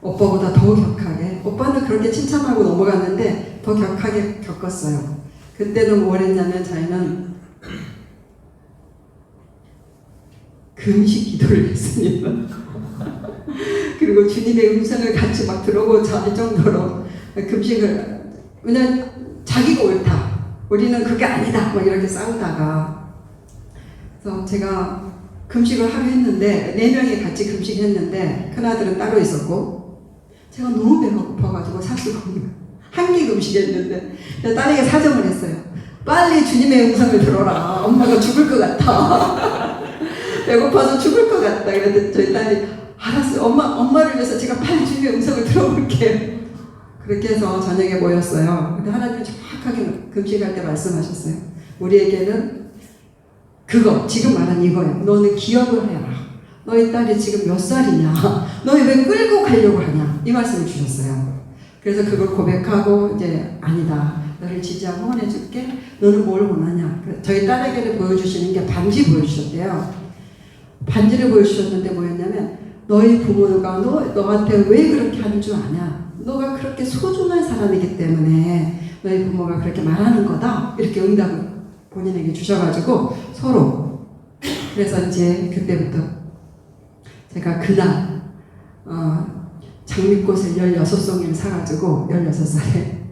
오빠보다 더 격하게. 오빠는 그렇게 칭찬하고 넘어갔는데 더 격하게 겪었어요. 그때는 뭘 했냐면 저희는 금식 기도를 했습니다. 그리고 주님의 음성을 같이 막 들어보고 잘 정도로 금식을. 왜냐면 자기가 옳다. 우리는 그게 아니다. 막 이렇게 싸우다가. 그래서 제가 금식을 하려 했는데 4명이 같이 금식했는데 큰아들은 따로 있었고 제가 너무 배가 고파가지고 사실 한 끼 금식했는데 딸에게 사정을 했어요. 빨리 주님의 음성을 들어라. 엄마가 죽을 것 같아. 배고파서 죽을 것 같다. 그랬더니 저희 딸이 알았어요. 엄마를 위해서 제가 빨리 주님의 음성을 들어볼게요. 그렇게 해서 저녁에 모였어요. 근데 하나님이 정확하게 금식할 때 말씀하셨어요. 우리에게는 그거 지금 말한 이거예요. 너는 기억을 해라. 너희 딸이 지금 몇 살이냐? 너희 왜 끌고 가려고 하냐? 이 말씀을 주셨어요. 그래서 그걸 고백하고 이제 아니다. 너를 지지하고 응원해줄게. 너는 뭘 원하냐? 저희 딸에게는 보여주시는 게 반지 보여주셨대요. 반지를 보여주셨는데 뭐였냐면 너희 부모가 너한테 왜 그렇게 하는 줄 아냐? 너가 그렇게 소중한 사람이기 때문에 너희 부모가 그렇게 말하는 거다. 이렇게 응답을 본인에게 주셔가지고 서로. 그래서 이제 그때부터 제가 그날 장미꽃을 16송이를 사가지고 16살에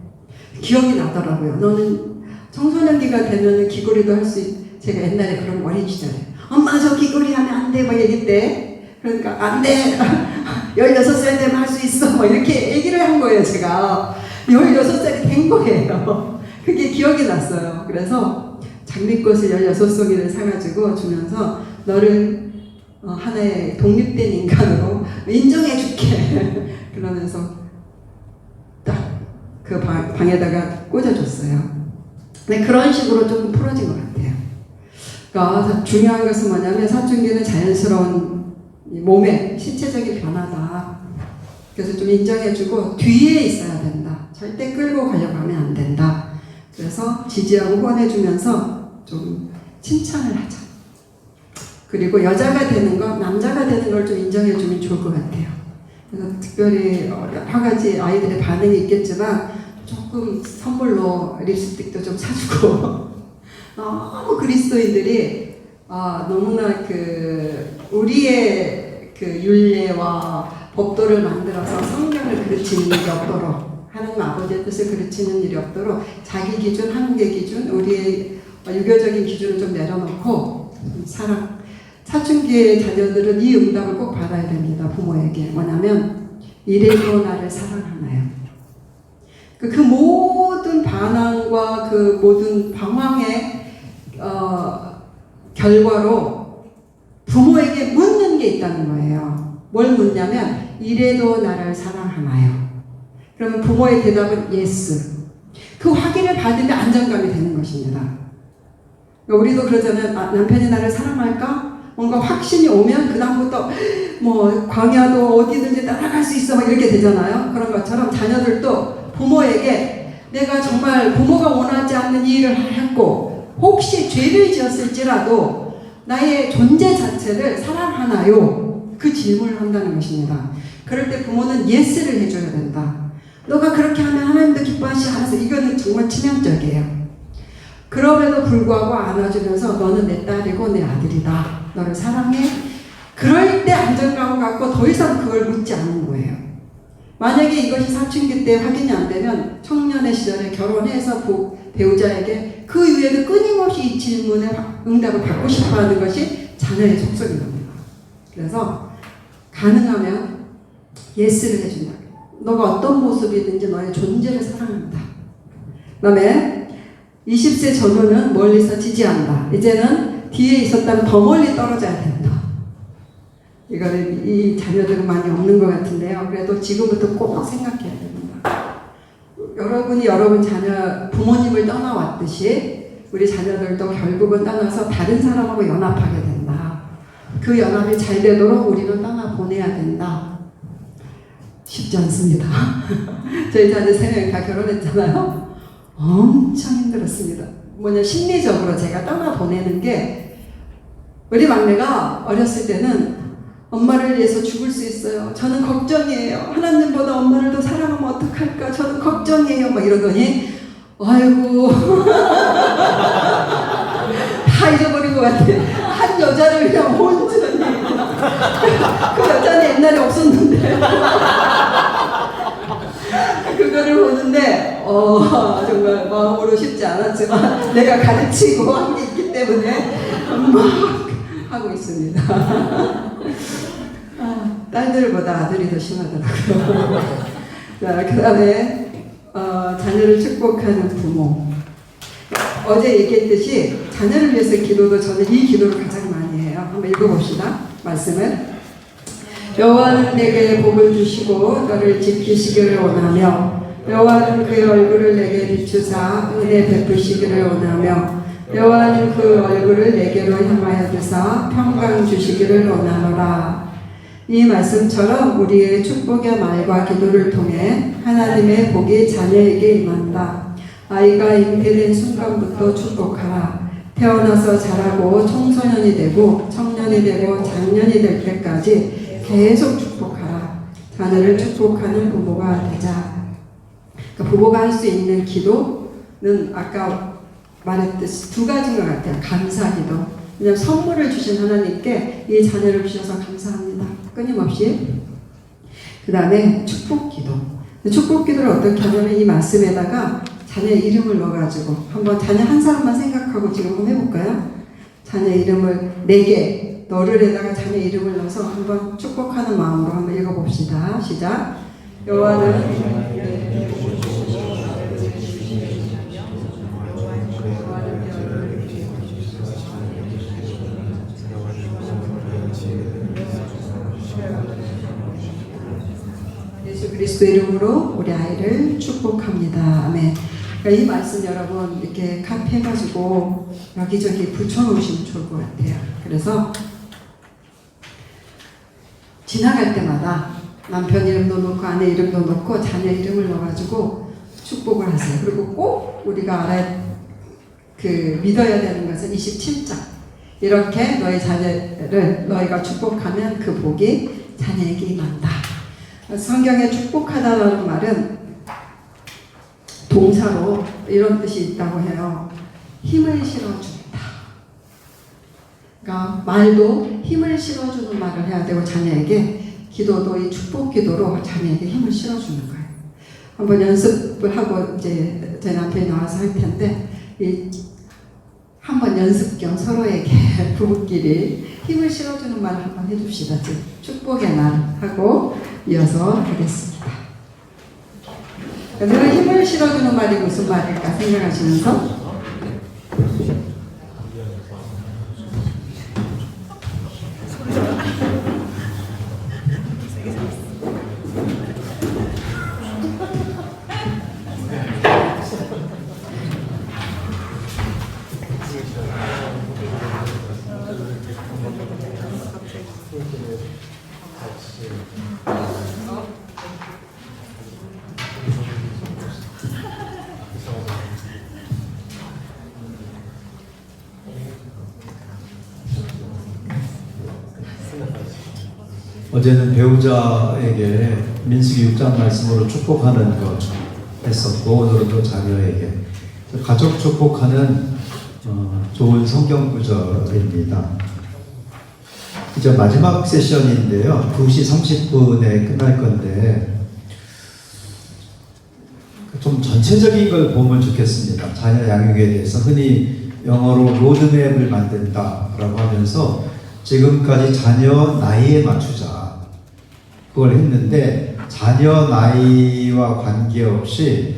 기억이 나더라고요. 너는 청소년기가 되면 귀걸이도 할 수 제가 옛날에 그런 어린 시절에 엄마 저 귀걸이 하면 안 돼 막 얘기 때 그러니까 안 돼 16살 되면 할 수 있어 막 이렇게 얘기를 한 거예요. 제가 16살이 된 거예요. 그게 기억이 났어요. 그래서 장미꽃을 16송이를 사가지고 주면서 너를 하나의 독립된 인간으로 인정해 줄게 그러면서 딱 그 방에다가 꽂아줬어요. 근데 그런 식으로 조금 풀어진 것 같아요. 그러니까 중요한 것은 뭐냐면 사춘기는 자연스러운 몸의 신체적인 변화다. 그래서 좀 인정해주고 뒤에 있어야 된다. 절대 끌고 가려고 하면 안 된다. 그래서 지지하고 후원해주면서 좀 칭찬을 하자. 그리고 여자가 되는 것, 남자가 되는 걸 좀 인정해주면 좋을 것 같아요. 그래서 특별히 여러 가지 아이들의 반응이 있겠지만 조금 선물로 립스틱도 좀 사주고 너무 그리스도인들이 너무나 우리의 윤례와 법도를 만들어서 성경을 그르치는 일이 없도록 하나님 아버지의 뜻을 그르치는 일이 없도록 자기 기준, 한국의 기준, 우리의 유교적인 기준을 좀 내려놓고 사랑 사춘기의 자녀들은 이 응답을 꼭 받아야 됩니다. 부모에게. 뭐냐면 이래도 나를 사랑하나요? 그 모든 반항과 그 모든 방황의 결과로 부모에게 묻는 게 있다는 거예요. 뭘 묻냐면 이래도 나를 사랑하나요? 그러면 부모의 대답은 yes. 그 확인을 받으면 안정감이 되는 것입니다. 우리도 그러잖아요. 남편이 나를 사랑할까? 뭔가 확신이 오면 그다음부터 뭐 광야도 어디든지 따라갈 수 있어 막 이렇게 되잖아요. 그런 것처럼 자녀들도 부모에게 내가 정말 부모가 원하지 않는 일을 했고 혹시 죄를 지었을지라도 나의 존재 자체를 사랑하나요? 그 질문을 한다는 것입니다. 그럴 때 부모는 예스를 해줘야 된다. 너가 그렇게 하면 하나님도 기뻐하시 않아서 이거는 정말 치명적이에요. 그럼에도 불구하고 안아주면서 너는 내 딸이고 내 아들이다. 너를 사랑해. 그럴 때 안정감을 갖고 더 이상 그걸 묻지 않는 거예요. 만약에 이것이 사춘기 때 확인이 안 되면 청년의 시절에 결혼해서 배우자에게 그 이후에도 끊임없이 이 질문에 응답을 받고 싶어하는 것이 자녀의 속성인 겁니다. 그래서 가능하면 예스를 해준다. 너가 어떤 모습이든지 너의 존재를 사랑한다. 그 다음에 20세 전후는 멀리서 지지한다. 이제는 뒤에 있었다면 더 멀리 떨어져야 된다. 이거는 이 자녀들은 많이 없는 것 같은데요. 그래도 지금부터 꼭 생각해야 됩니다. 여러분이 여러분 자녀 부모님을 떠나왔듯이 우리 자녀들도 결국은 떠나서 다른 사람하고 연합하게 된다. 그 연합이 잘 되도록 우리는 떠나보내야 된다. 쉽지 않습니다. 저희 자녀 3명이 다 결혼했잖아요. 엄청 힘들었습니다. 심리적으로 제가 떠나보내는 게 우리 막내가 어렸을 때는 엄마를 위해서 죽을 수 있어요. 저는 걱정이에요. 하나님보다 엄마를 더 사랑하면 어떡할까? 저는 걱정이에요. 막 이러더니 아이고 다 잊어버린 것 같아. 한 여자를 그냥 온전히 그 여자는 옛날에 없었는데 그거를 보는데 정말 마음으로 쉽지 않았지만 내가 가르치고 한 게 있기 때문에 막 하고 있습니다. 딸들보다 아들이 더 심하더라고요. 자, 그 다음에 자녀를 축복하는 부모. 어제 얘기했듯이 자녀를 위해서 기도도 저는 이 기도를 가장 많이 해요. 한번 읽어봅시다. 말씀을. 여호와는 내게 복을 주시고 너를 지키시기를 원하며 여호와는 그의 얼굴을 내게 비추사 은혜 베푸시기를 원하며 여호와는 그 얼굴을 내게로 향하여 드사 평강 주시기를 원하노라. 이 말씀처럼 우리의 축복의 말과 기도를 통해 하나님의 복이 자녀에게 임한다. 아이가 잉태된 순간부터 축복하라. 태어나서 자라고 청소년이 되고 청년이 되고 장년이 될 때까지 계속 축복하라. 자녀를 축복하는 부모가 되자. 그러니까 부모가 할 수 있는 기도는 아까 말했듯이 두 가지인 것 같아요. 감사기도. 왜냐하면 선물을 주신 하나님께 이 자녀를 주셔서 감사합니다. 끊임없이. 그 다음에 축복기도. 축복기도를 어떻게 하냐면 이 말씀에다가 자녀 이름을 넣어가지고 한번 자녀 한 사람만 생각하고 지금 한번 해볼까요? 자녀 이름을 4개 너를에다가 자녀 이름을 넣어서 한번 축복하는 마음으로 한번 읽어봅시다. 시작. 여호와는 예수 그리스도 이름으로 우리 아이를 축복합니다. 아멘. 그러니까 이 말씀 여러분 이렇게 카피해가지고 여기저기 붙여놓으시면 좋을 것 같아요. 그래서 지나갈 때마다 남편 이름도 넣고 아내 이름도 넣고 자녀 이름을 넣어가지고 축복을 하세요. 그리고 꼭 우리가 믿어야 되는 것은 27장. 이렇게 너의 자녀를 너희가 축복하면 그 복이 자녀에게 임한다. 성경에 축복하다라는 말은 동사로 이런 뜻이 있다고 해요. 힘을 실어준다. 그러니까 말도 힘을 실어주는 말을 해야 되고 자녀에게 기도도 이 축복 기도로 자녀에게 힘을 실어주는 거예요. 한번 연습을 하고 이제 제 남편이 나와서 할 텐데 한번 연습 겸 서로에게 부부끼리 힘을 실어주는 말을 한번 해줍시다. 축복의 날 하고 이어서 하겠습니다. 그래서 힘을 실어주는 말이 무슨 말일까 생각하시면서 어제는 배우자에게 민수기 6장 말씀으로 축복하는 것 했었고 오늘은 또 자녀에게 가족 축복하는 좋은 성경 구절입니다. 이제 마지막 세션인데요. 2시 30분에 끝날 건데 좀 전체적인 걸 보면 좋겠습니다. 자녀 양육에 대해서 흔히 영어로 로드맵을 만든다라고 하면서 지금까지 자녀 나이에 맞추자 그걸 했는데 자녀 나이와 관계없이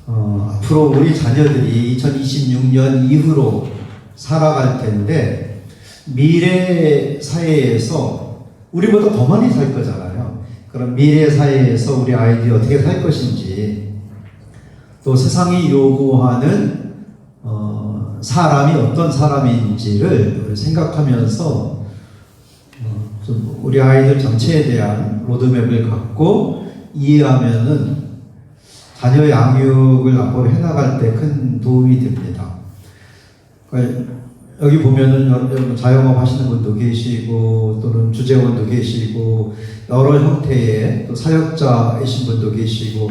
앞으로 우리 자녀들이 2026년 이후로 살아갈 텐데 미래 사회에서 우리보다 더 많이 살 거잖아요. 그럼 미래 사회에서 우리 아이들이 어떻게 살 것인지 또 세상이 요구하는 사람이 어떤 사람인지를 생각하면서 좀 우리 아이들 전체에 대한 로드맵을 갖고 이해하면은 자녀 양육을 앞으로 해나갈 때 큰 도움이 됩니다. 그러니까 여기 보면은 여러분 자영업 하시는 분도 계시고 또는 주재원도 계시고 여러 형태의 또 사역자이신 분도 계시고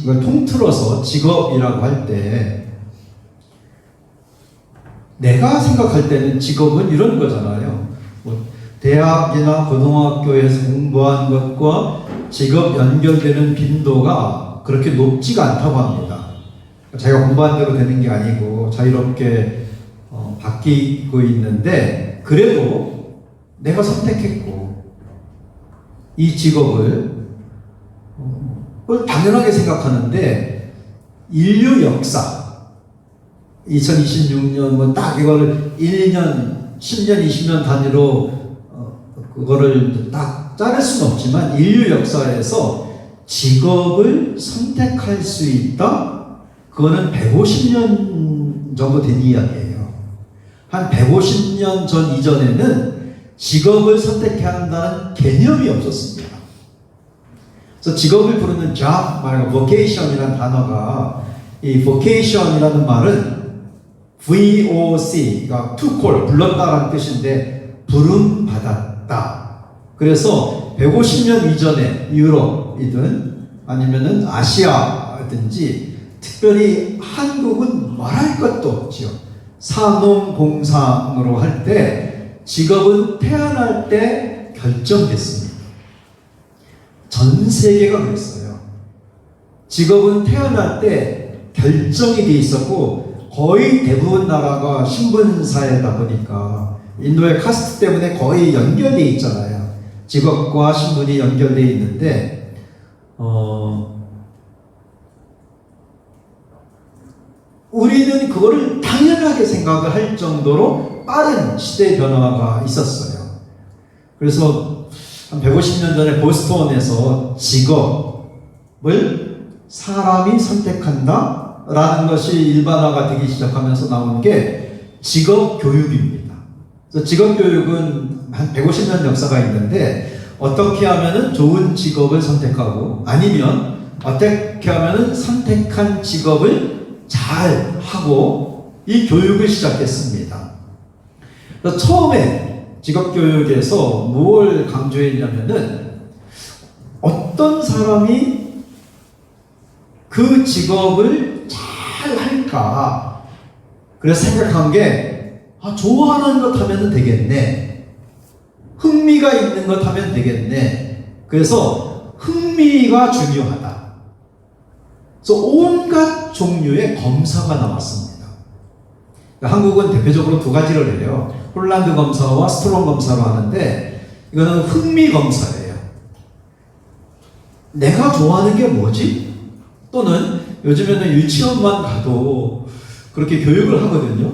통틀어서 직업이라고 할 때 내가 생각할 때는 직업은 이런 거잖아요. 대학이나 고등학교에서 공부한 것과 직업 연결되는 빈도가 그렇게 높지가 않다고 합니다. 자기가 공부한 대로 되는 게 아니고 자유롭게 바뀌고 있는데 그래도 내가 선택했고 이 직업을 당연하게 생각하는데 인류 역사 2026년 뭐 딱 이거를 1년, 10년, 20년 단위로 그거를 딱 자를 수는 없지만 인류 역사에서 직업을 선택할 수 있다? 그거는 150년 정도 된 이야기예요. 한 150년 전 이전에는 직업을 선택해야 한다는 개념이 없었습니다. 그래서 직업을 부르는 job, 말하는 vocation이라는 단어가 이 vocation이라는 말은 VOC가 to call, 불렀다라는 뜻인데 부름 받았다. 그래서 150년 이전에 유럽이든 아니면은 아시아든지 특별히 한국은 말할 것도 없죠. 산업공상으로 할 때 직업은 태어날 때 결정됐습니다. 전 세계가 그랬어요. 직업은 태어날 때 결정이 돼 있었고 거의 대부분 나라가 신분사회다 보니까 인도의 카스트 때문에 거의 연결돼 있잖아요. 직업과 신분이 연결돼 있는데 우리는 그거를 당연하게 생각을 할 정도로 빠른 시대 변화가 있었어요. 그래서 한 150년 전에 보스턴에서 직업을 사람이 선택한다 라는 것이 일반화가 되기 시작하면서 나온 게 직업 교육입니다. 그래서 직업 교육은 한 150년 역사가 있는데 어떻게 하면은 좋은 직업을 선택하고 아니면 어떻게 하면은 선택한 직업을 잘 하고 이 교육을 시작했습니다. 그래서 처음에 직업교육에서 뭘 강조했냐면은 어떤 사람이 그 직업을 잘 할까. 그래서 생각한 게 좋아하는 것 하면 되겠네. 흥미가 있는 것 하면 되겠네. 그래서 흥미가 중요하다. 그래서 온갖 종류의 검사가 나왔습니다. 한국은 대표적으로 두 가지를 해요. 홀란드 검사와 스트롱 검사로 하는데 이거는 흥미 검사예요. 내가 좋아하는 게 뭐지? 또는 요즘에는 유치원만 가도 그렇게 교육을 하거든요.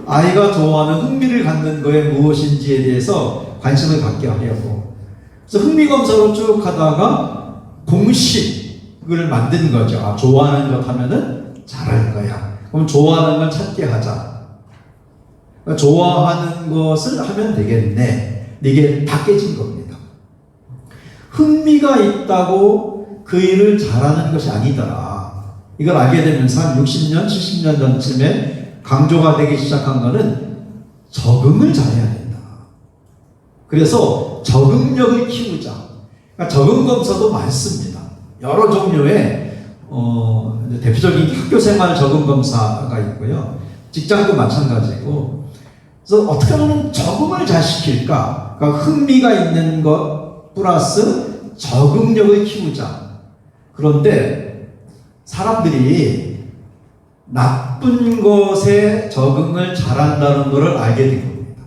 아이가 좋아하는 흥미를 갖는 거에 무엇인지에 대해서 관심을 갖게 하려고. 그래서 흥미 검사로 쭉 하다가 공식을 만든 거죠. 좋아하는 것 하면은 잘할 거야. 그럼 좋아하는 걸 찾게 하자. 그러니까 좋아하는 것을 하면 되겠네. 이게 다 깨진 겁니다. 흥미가 있다고 그 일을 잘하는 것이 아니더라. 이걸 알게 되면서 한 60년, 70년 전쯤에 강조가 되기 시작한 거는 적응을 잘해야 된다. 그래서 적응력을 키우자. 그러니까 적응 검사도 많습니다. 여러 종류의 대표적인 학교생활 적응 검사가 있고요. 직장도 마찬가지고. 그래서 어떻게 하면 적응을 잘 시킬까? 그러니까 흥미가 있는 것 플러스 적응력을 키우자. 그런데 사람들이 나쁜 것에 적응을 잘한다는 것을 알게 된 겁니다.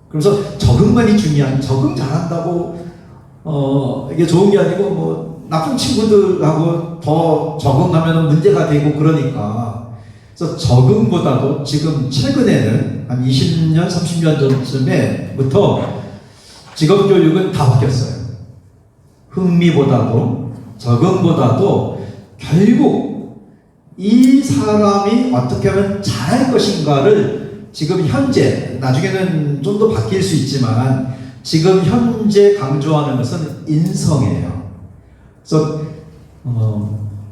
그래서 적응만이 중요한, 적응 잘한다고 이게 좋은 게 아니고 뭐 나쁜 친구들하고 더 적응하면 문제가 되고 그러니까. 그래서 적응보다도 지금 최근에는 한 20년, 30년 전쯤에부터 직업교육은 다 바뀌었어요. 흥미보다도 적응보다도 결국 이 사람이 어떻게 하면 잘할 것인가를 지금 현재, 나중에는 좀 더 바뀔 수 있지만 지금 현재 강조하는 것은 인성이에요. 그래서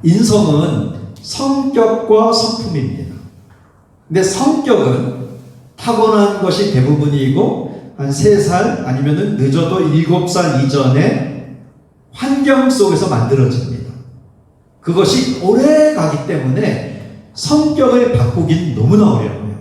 인성은 성격과 성품입니다. 근데 성격은 타고난 것이 대부분이고 한 3살 아니면은 늦어도 7살 이전에 환경 속에서 만들어집니다. 그것이 오래 가기 때문에 성격을 바꾸긴 너무나 어려워요.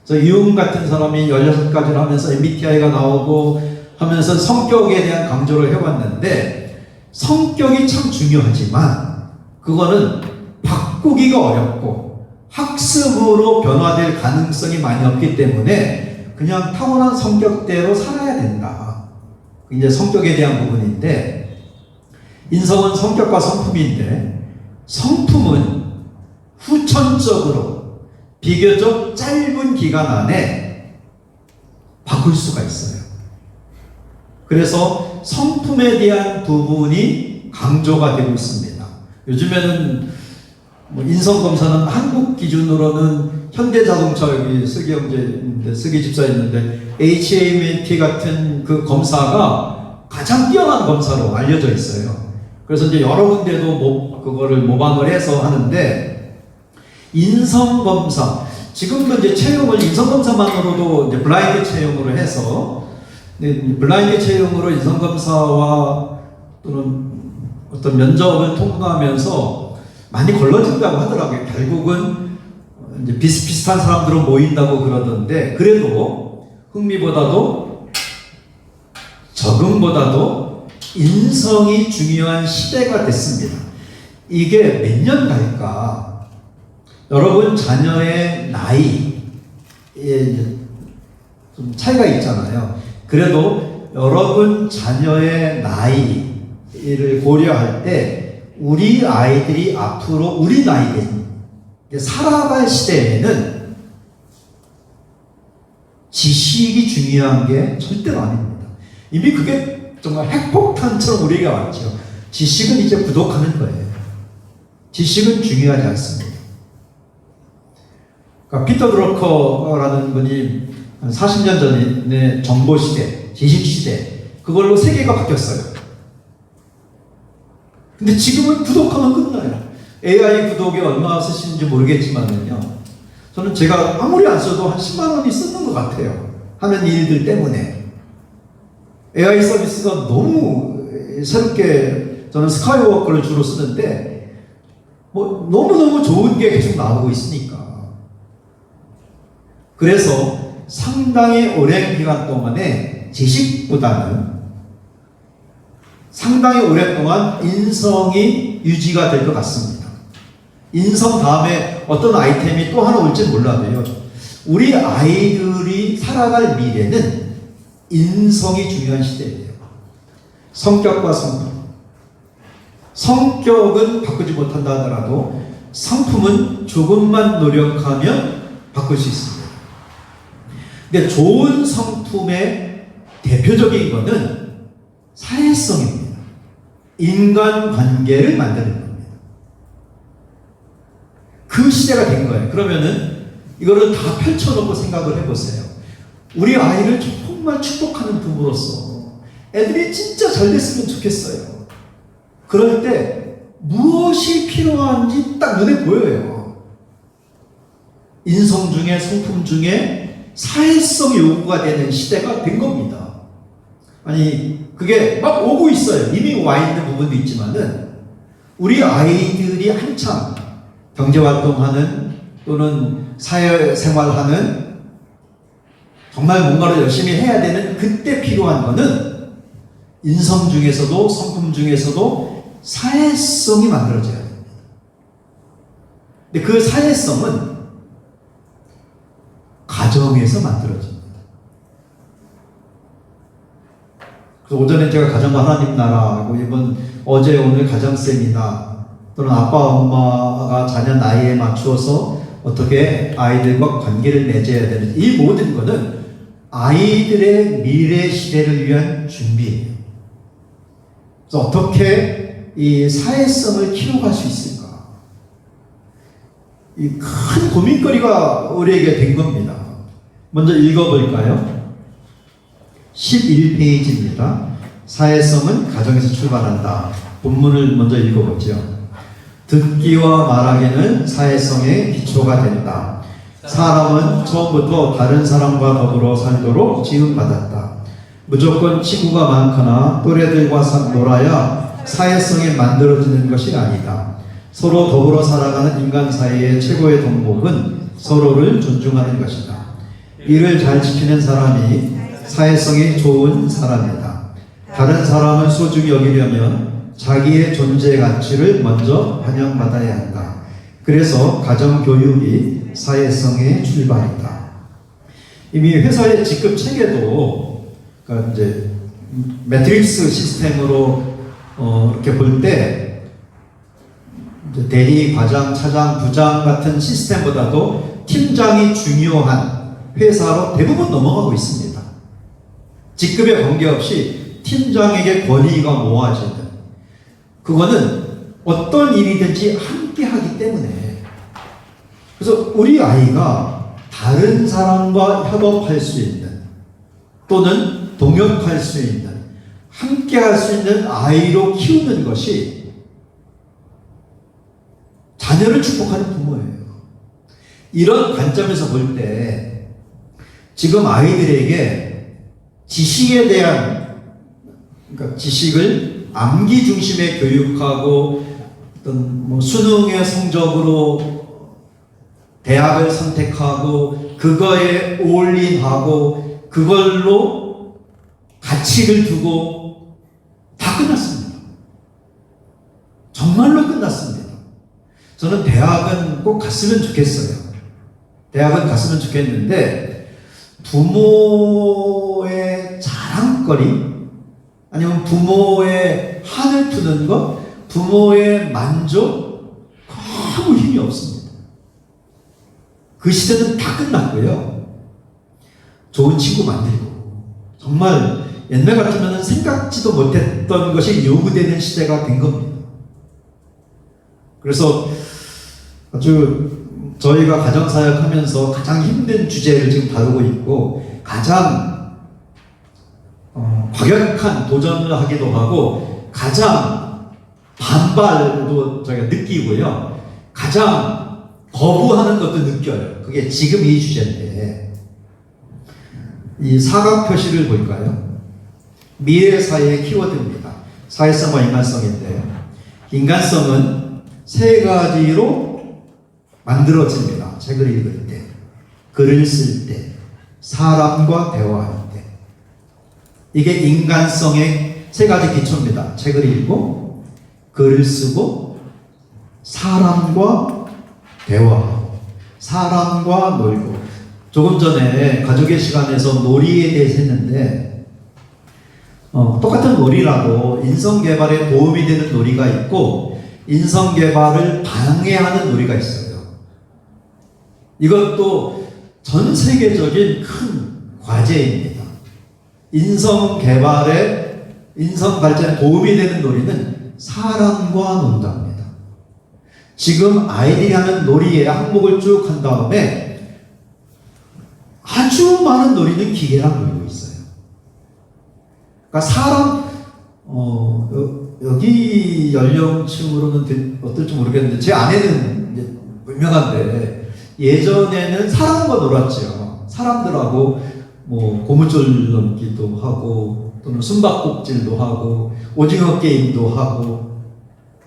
그래서 융 같은 사람이 16가지를 하면서 MBTI가 나오고 하면서 성격에 대한 강조를 해왔는데 성격이 참 중요하지만 그거는 바꾸기가 어렵고 학습으로 변화될 가능성이 많이 없기 때문에 그냥 타고난 성격대로 살아야 된다. 이제 성격에 대한 부분인데 인성은 성격과 성품인데 성품은 후천적으로 비교적 짧은 기간 안에 바꿀 수가 있어요. 그래서 성품에 대한 부분이 강조가 되고 있습니다. 요즘에는 뭐 인성검사는 한국 기준으로는 현대자동차 여기 슬기 집사 있는데 HAMT 같은 그 검사가 가장 뛰어난 검사로 알려져 있어요. 그래서 이제 여러 군데도 그거를 모방을 해서 하는데 인성검사 지금도 이제 채용을 인성검사만으로도 이제 블라인드 채용으로 해서 블라인드 채용으로 인성검사와 또는 어떤 면접을 통과하면서 많이 걸러진다고 하더라고요. 결국은 이제 비슷비슷한 사람들은 모인다고 그러던데 그래도 흥미보다도 적응보다도 인성이 중요한 시대가 됐습니다. 이게 몇 년 갈까? 여러분 자녀의 나이에 이제 좀 차이가 있잖아요. 그래도 여러분 자녀의 나이를 고려할 때 우리 아이들이 앞으로 우리 나이에 살아갈 시대에는 지식이 중요한 게 절대로 아닙니다. 이미 그게 정말 핵폭탄처럼 우리에게 왔죠. 지식은 이제 부족하는 거예요. 지식은 중요하지 않습니다. 그러니까 피터 드러커라는 분이 한 40년 전에 정보시대, 지식시대, 그걸로 세계가 바뀌었어요. 근데 지금은 구독하면 끝나요. AI 구독이 얼마 쓰시는지 모르겠지만요. 저는 제가 아무리 안 써도 한 10만 원이 쓰는 것 같아요. 하는 일들 때문에. AI 서비스가 너무 새롭게 저는 스카이워크를 주로 쓰는데 뭐 너무너무 좋은 게 계속 나오고 있으니까. 그래서 상당히 오랜 기간 동안에 지식보다는 상당히 오랫동안 인성이 유지가 될 것 같습니다. 인성 다음에 어떤 아이템이 또 하나 올지 몰라도요. 우리 아이들이 살아갈 미래는 인성이 중요한 시대예요. 성격과 성품. 성격은 바꾸지 못한다 하더라도 성품은 조금만 노력하면 바꿀 수 있습니다. 근데 좋은 성품의 대표적인 것은 사회성입니다. 인간관계를 만드는 겁니다. 그 시대가 된 거예요. 그러면은 이거를 다 펼쳐놓고 생각을 해보세요. 우리 아이를 정말 축복하는 부모로서 애들이 진짜 잘 됐으면 좋겠어요. 그럴 때 무엇이 필요한지 딱 눈에 보여요. 인성 중에 성품 중에 사회성 요구가 되는 시대가 된 겁니다. 아니 그게 막 오고 있어요. 이미 와 있는 부분도 있지만은 우리 아이들이 한참 경제활동하는 또는 사회생활하는 정말 뭔가를 열심히 해야 되는 그때 필요한 거는 인성 중에서도 성품 중에서도 사회성이 만들어져야 됩니다. 근데 그 사회성은 가정에서 만들어집니다. 그래서 오전에 제가 가정과 하나님 나라하고 이번 어제 오늘 가정 세미나 또는 아빠 엄마가 자녀 나이에 맞추어서 어떻게 아이들과 관계를 맺어야 되는지 이 모든 것은 아이들의 미래 시대를 위한 준비예요. 그래서 어떻게 이 사회성을 키워갈 수 있을까? 이 큰 고민거리가 우리에게 된 겁니다. 먼저 읽어볼까요? 11페이지입니다. 사회성은 가정에서 출발한다. 본문을 먼저 읽어보죠. 듣기와 말하기는 사회성의 기초가 된다. 사람은 처음부터 다른 사람과 더불어 살도록 지음받았다. 무조건 친구가 많거나 또래들과 놀아야 사회성이 만들어지는 것이 아니다. 서로 더불어 살아가는 인간 사이의 최고의 덕목은 서로를 존중하는 것이다. 이를 잘 지키는 사람이 사회성이 좋은 사람이다. 다른 사람을 소중히 여기려면 자기의 존재 가치를 먼저 반영받아야 한다. 그래서 가정교육이 사회성의 출발이다. 이미 회사의 직급 체계도 그러니까 이제 매트릭스 시스템으로 이렇게 볼 때 대리, 과장, 차장, 부장 같은 시스템보다도 팀장이 중요한 회사로 대부분 넘어가고 있습니다. 직급에 관계없이 팀장에게 권위가 모아지는 그거는 어떤 일이든지 함께 하기 때문에 그래서 우리 아이가 다른 사람과 협업할 수 있는 또는 동역할 수 있는 함께 할 수 있는 아이로 키우는 것이 자녀를 축복하는 부모예요. 이런 관점에서 볼 때 지금 아이들에게 지식에 대한 그러니까 지식을 암기 중심의 교육하고 어떤 뭐 수능의 성적으로 대학을 선택하고 그거에 올인하고 그걸로 가치를 두고 다 끝났습니다. 정말로 끝났습니다. 저는 대학은 대학은 꼭 갔으면 좋겠어요. 대학은 갔으면 좋겠는데 부모의 자랑거리 아니면 부모의 한을 푸는 것, 부모의 만족 아무 힘이 없습니다. 그 시대는 다 끝났고요. 좋은 친구 만들고 정말 옛날 같으면 생각지도 못했던 것이 요구되는 시대가 된 겁니다. 그래서 아주 저희가 가정사역하면서 가장 힘든 주제를 지금 다루고 있고 가장 과격한 도전을 하기도 하고 가장 반발도 저희가 느끼고요. 가장 거부하는 것도 느껴요. 그게 지금 이 주제인데 이 사각 표시를 볼까요? 미래 사회의 키워드입니다. 사회성과 인간성인데 인간성은 세 가지로 만들어집니다. 책을 읽을 때, 글을 쓸 때, 사람과 대화할 때. 이게 인간성의 세 가지 기초입니다. 책을 읽고, 글을 쓰고, 사람과 대화하고, 사람과 놀고. 조금 전에 가족의 시간에서 놀이에 대해서 했는데, 똑같은 놀이라도 인성개발에 도움이 되는 놀이가 있고, 인성개발을 방해하는 놀이가 있어요. 이것도 전 세계적인 큰 과제입니다. 인성 발전에 도움이 되는 놀이는 사람과 논답니다. 지금 아이들이 하는 놀이의 항목을 쭉 한 다음에 아주 많은 놀이는 기계랑 놀고 있어요. 그러니까 여기 연령층으로는 어떨지 모르겠는데 제 아내는 이제 유명한데 예전에는 사람과 놀았죠. 사람들하고 뭐 고무줄 넘기도 하고 또는 숨바꼭질도 하고 오징어 게임도 하고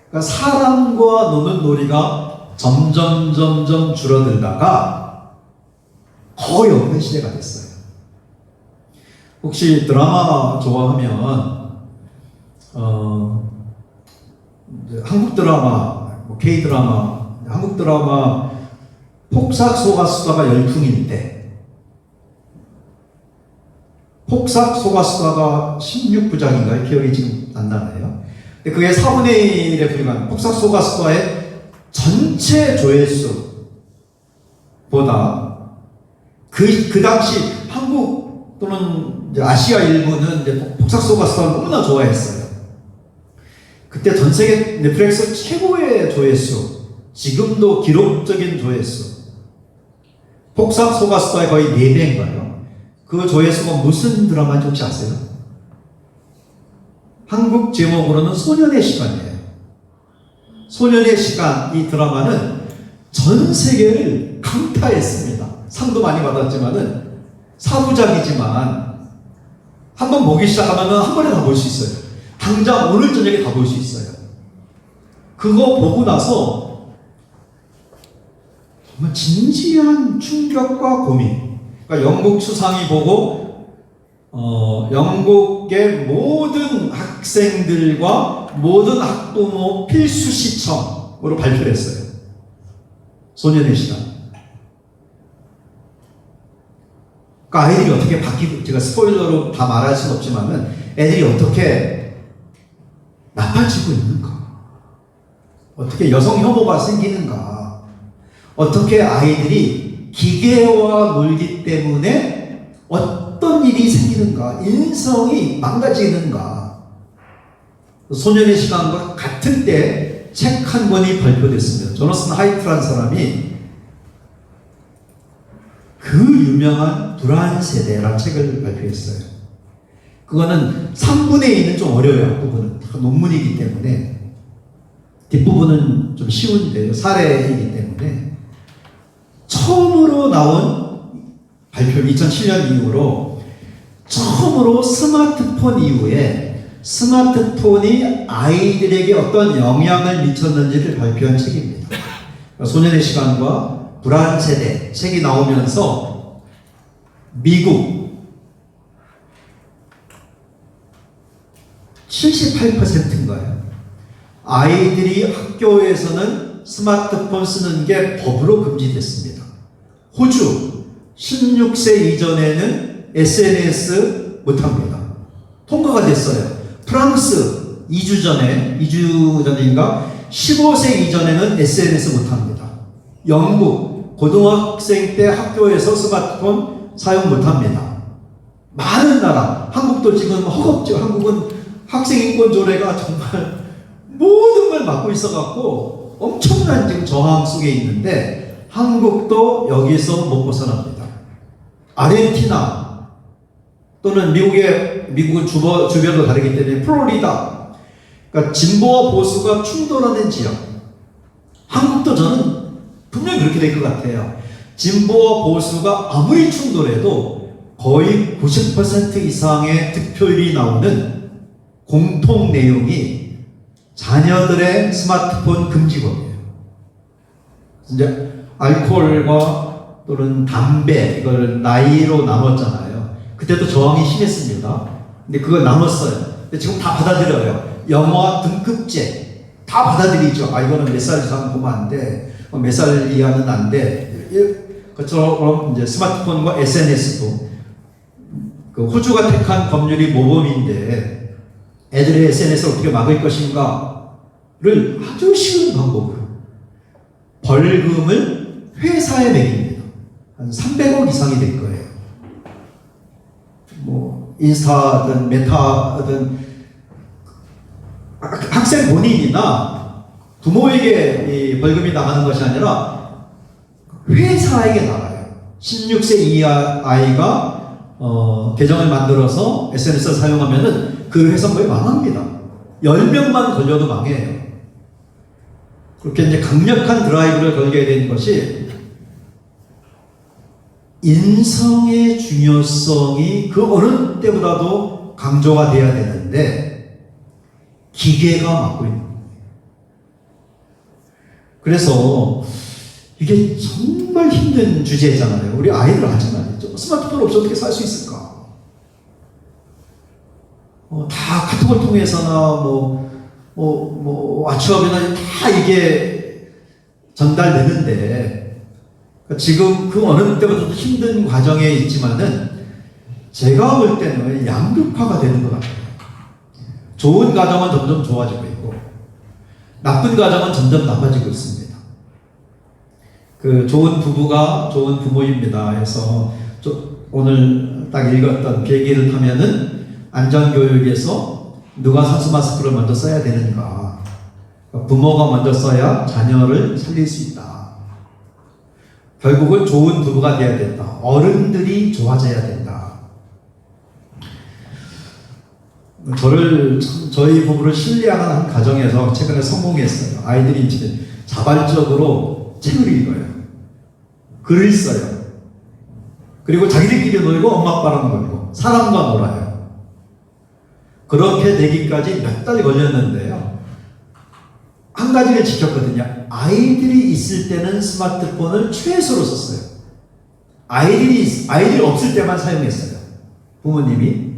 그러니까 사람과 노는 놀이가 점점 줄어들다가 거의 없는 시대가 됐어요. 혹시 드라마 좋아하면 한국 드라마, K 드라마, 한국 드라마 폭삭소가수다가 열풍일 때 폭삭소가수다가 16부작인가요? 기억이 지금 안 나나요? 근데 그게 4분의 1에 불과한 폭삭소가수다의 전체 조회수보다 그 당시 한국 또는 이제 아시아 일부는 이제 폭삭소가수다를 너무나 좋아했어요. 그때 전 세계 넷플릭스 최고의 조회수, 지금도 기록적인 조회수. 폭삭소가수다의 거의 4배인가요? 그 조회수가 무슨 드라마인지 혹시 아세요? 한국 제목으로는 소년의 시간이에요. 소년의 시간, 이 드라마는 전 세계를 강타했습니다. 상도 많이 받았지만은 사부작이지만 한번 보기 시작하면 한 번에 다 볼 수 있어요. 당장 오늘 저녁에 다 볼 수 있어요. 그거 보고 나서 정말 진지한 충격과 고민. 그러니까 영국 수상이 보고 영국의 모든 학생들과 모든 학부모 필수 시청으로 발표를 했어요. 소년의 시간. 그러니까 아이들이 어떻게 바뀌고, 제가 스포일러로 다 말할 수는 없지만은 애들이 어떻게 나빠지고 있는가? 어떻게 여성 혐오가 생기는가? 어떻게 아이들이 기계와 놀기 때문에 어떤 일이 생기는가? 인성이 망가지는가? 소년의 시간과 같은 때 책 한 권이 발표됐습니다. 조나선 하이트라는 사람이 그 유명한 불안 세대라는 책을 발표했어요. 그거는 3분의 2는 좀 어려워요. 앞부분은 다 논문이기 때문에. 뒷부분은 좀 쉬운데요. 사례이기 때문에. 처음으로 나온 발표 2007년 이후로 처음으로 스마트폰 이후에 스마트폰이 아이들에게 어떤 영향을 미쳤는지를 발표한 책입니다. 소년의 시간과 불안 세대 책이 나오면서 미국 78%인가요? 아이들이 학교에서는 스마트폰 쓰는 게 법으로 금지됐습니다. 호주 16세 이전에는 SNS 못합니다. 통과가 됐어요. 프랑스 2주 전인가 15세 이전에는 SNS 못합니다. 영국 고등학생 때 학교에서 스마트폰 사용 못합니다. 많은 나라, 한국도 지금 허겁죠. 한국은 학생인권 조례가 정말 모든 걸 막고 있어갖고 엄청난 지금 저항 속에 있는데 한국도 여기서 못 벗어납니다. 아르헨티나 또는 미국은 주별로 다르기 때문에 플로리다, 그러니까 진보와 보수가 충돌하는 지역. 한국도 저는 분명히 그렇게 될 것 같아요. 진보와 보수가 아무리 충돌해도 거의 90% 이상의 득표율이 나오는 공통 내용이 자녀들의 스마트폰 금지법이에요. 이제 알코올과 또는 담배, 이걸 나이로 나눴잖아요. 그때도 저항이 심했습니다. 근데 그걸 나눴어요. 근데 지금 다 받아들여요. 영화 등급제 다 받아들이죠. 아, 이거는 몇 살 이상 보면 안 돼. 몇 살 이하는 안 돼. 그처럼 이제 스마트폰과 SNS도 그 호주가 택한 법률이 모범인데 애들의 SNS를 어떻게 막을 것인가를 아주 쉬운 방법으로 벌금을 회사에 매깁니다. 한 300억 이상이 될 거예요. 뭐 인스타든 메타든 학생 본인이나 부모에게 이 벌금이 나가는 것이 아니라 회사에게 나가요. 16세 이하 아이가 계정을 만들어서 SNS를 사용하면은 그 회사 거의 망합니다. 10명만 걸려도 망해요. 그렇게 이제 강력한 드라이브를 걸게 된 것이 인성의 중요성이 그 어느 때보다도 강조가 돼야 되는데 기계가 맡고 있는 거예요. 그래서 이게 정말 힘든 주제잖아요. 우리 아이들 하잖아요. 스마트폰 없이 어떻게 살 수 있을까? 다 카톡을 통해서나 왓츠업이나 다 이게 전달되는데 지금 그 어느 때보다도 힘든 과정에 있지만은 제가 볼 때는 양극화가 되는 것 같아요. 좋은 가정은 점점 좋아지고 있고 나쁜 가정은 점점 나빠지고 있습니다. 그 좋은 부부가 좋은 부모입니다. 해서 오늘 딱 읽었던 비행기를 타면은 안전교육에서 누가 산수 마스크를 먼저 써야 되는가. 부모가 먼저 써야 자녀를 살릴 수 있다. 결국은 좋은 부부가 돼야 된다. 어른들이 좋아져야 된다. 저희 부부를 신뢰하는 한 가정에서 최근에 성공했어요. 아이들이 이제 자발적으로 책을 읽어요. 글을 써요. 그리고 자기들끼리 놀고 엄마 아빠랑 놀고 사람과 놀아요. 그렇게 되기까지 몇 달 걸렸는데요. 한 가지를 지켰거든요. 아이들이 있을 때는 스마트폰을 최소로 썼어요. 아이들이 없을 때만 사용했어요. 부모님이.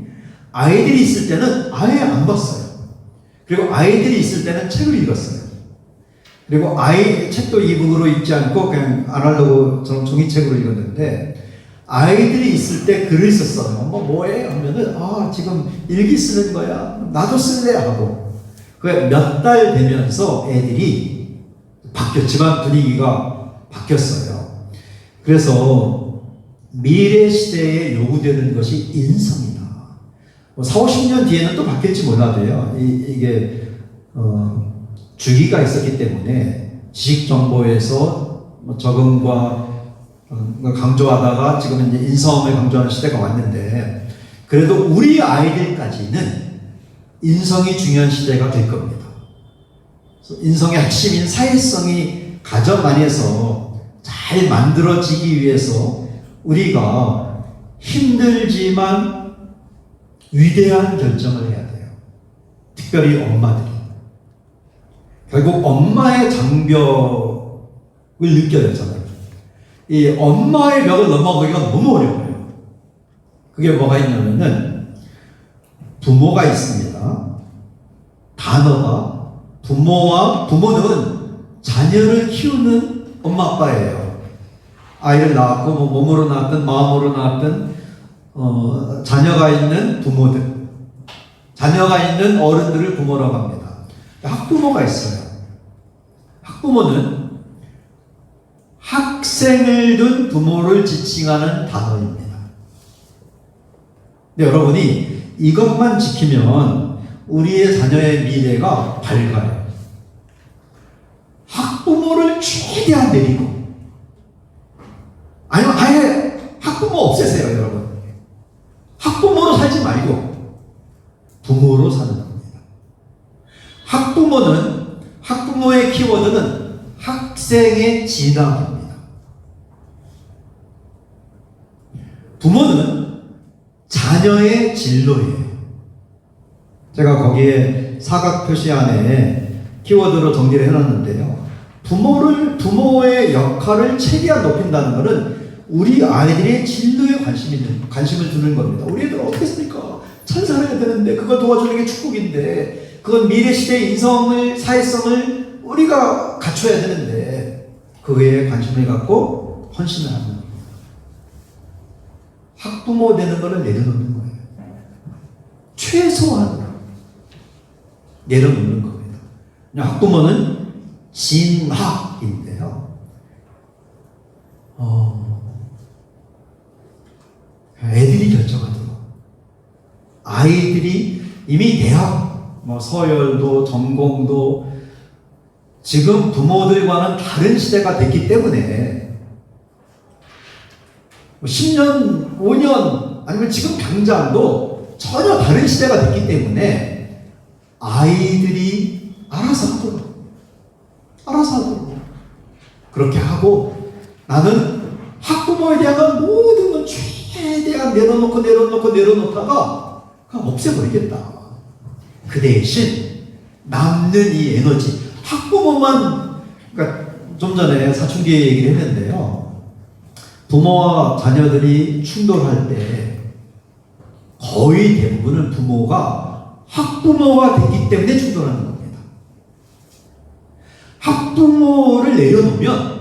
아이들이 있을 때는 아예 안 봤어요. 그리고 아이들이 있을 때는 책을 읽었어요. 그리고 책도 이북으로 읽지 않고 그냥 아날로그 종이책으로 읽었는데 아이들이 있을 때 글을 썼어요. 엄마 뭐해? 하면은 지금 일기 쓰는 거야. 나도 쓸래 하고. 그 몇 달 되면서 애들이 바뀌었지만 분위기가 바뀌었어요. 그래서 미래 시대에 요구되는 것이 인성이다. 4, 50년 뒤에는 또 바뀔지 몰라도요. 이게 주기가 있었기 때문에 지식 정보에서 적응과 강조하다가 지금은 이제 인성을 강조하는 시대가 왔는데 그래도 우리 아이들까지는 인성이 중요한 시대가 될 겁니다. 인성의 핵심인 사회성이 가정 안에서 잘 만들어지기 위해서 우리가 힘들지만 위대한 결정을 해야 돼요. 특별히 엄마들이. 결국 엄마의 장벽을 느껴야 되잖아요. 이 엄마의 벽을 넘어가기가 너무 어려워요. 그게 뭐가 있냐면은 부모가 있습니다. 단어가 부모는 자녀를 키우는 엄마 아빠예요. 아이를 낳았고 뭐 몸으로 낳았든 마음으로 낳았든 자녀가 있는 부모들, 자녀가 있는 어른들을 부모라고 합니다. 학부모가 있어요. 학부모는 학생을 둔 부모를 지칭하는 단어입니다. 근데 여러분이 이것만 지키면 우리의 자녀의 미래가 밝아요. 학부모를 최대한 내리고, 아니면 아예 학부모 없애세요, 여러분. 학부모로 살지 말고 부모로 사는 겁니다. 학부모의 키워드는 학생의 진학입니다. 부모는 자녀의 진로예요. 제가 거기에 사각 표시 안에 키워드로 정리를 해놨는데요. 부모의 역할을 최대한 높인다는 것은 우리 아이들의 진로에 관심을 두는 겁니다. 우리 애들 어떻게 습니까? 잘 살아야 되는데, 그거 도와주는 게 축복인데, 그건 미래 시대의 인성을, 사회성을 우리가 갖춰야 되는데, 그거에 관심을 갖고 헌신을 하는 겁니다. 학부모 되는 거를 내려놓는 거예요. 최소한 내려놓는 겁니다. 학부모는 진학인데요. 애들이 결정하도록, 아이들이 이미 대학, 서열도 전공도 지금 부모들과는 다른 시대가 됐기 때문에 10년, 5년 아니면 지금 당장도 전혀 다른 시대가 됐기 때문에 아이들이 알아서 하도록 그렇게 하고, 나는 학부모에 대한 모든 건 최대한 내려놓다가 그냥 없애버리겠다. 그 대신 남는 이 에너지, 학부모만, 그러니까 좀 전에 사춘기 얘기를 했는데요. 부모와 자녀들이 충돌할 때 거의 대부분은 부모가 학부모가 됐기 때문에 충돌하는 겁니다. 학부모를 내려놓으면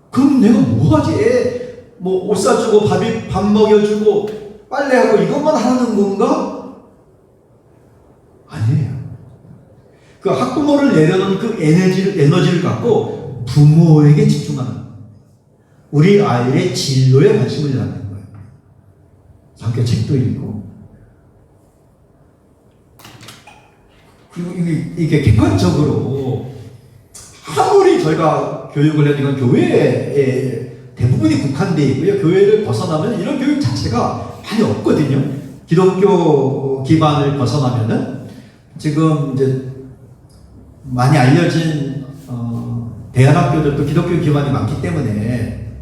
그럼 내가 뭐 하지? 옷 사주고 밥 먹여주고 빨래하고 이것만 하는 건가? 아니에요. 그 학부모를 내려놓은 그 에너지를 갖고 부모에게 집중하는 거예요. 우리 아이의 진로에 관심을 갖는 거예요. 함께 책도 읽고, 그리고 이게 객관적으로 아무리 저희가 교육을 해도 이건 교회에 대부분이 국한되어 있고요. 교회를 벗어나면 이런 교육 자체가 많이 없거든요. 기독교 기반을 벗어나면은 지금 이제 많이 알려진 대안학교들도 기독교 기반이 많기 때문에,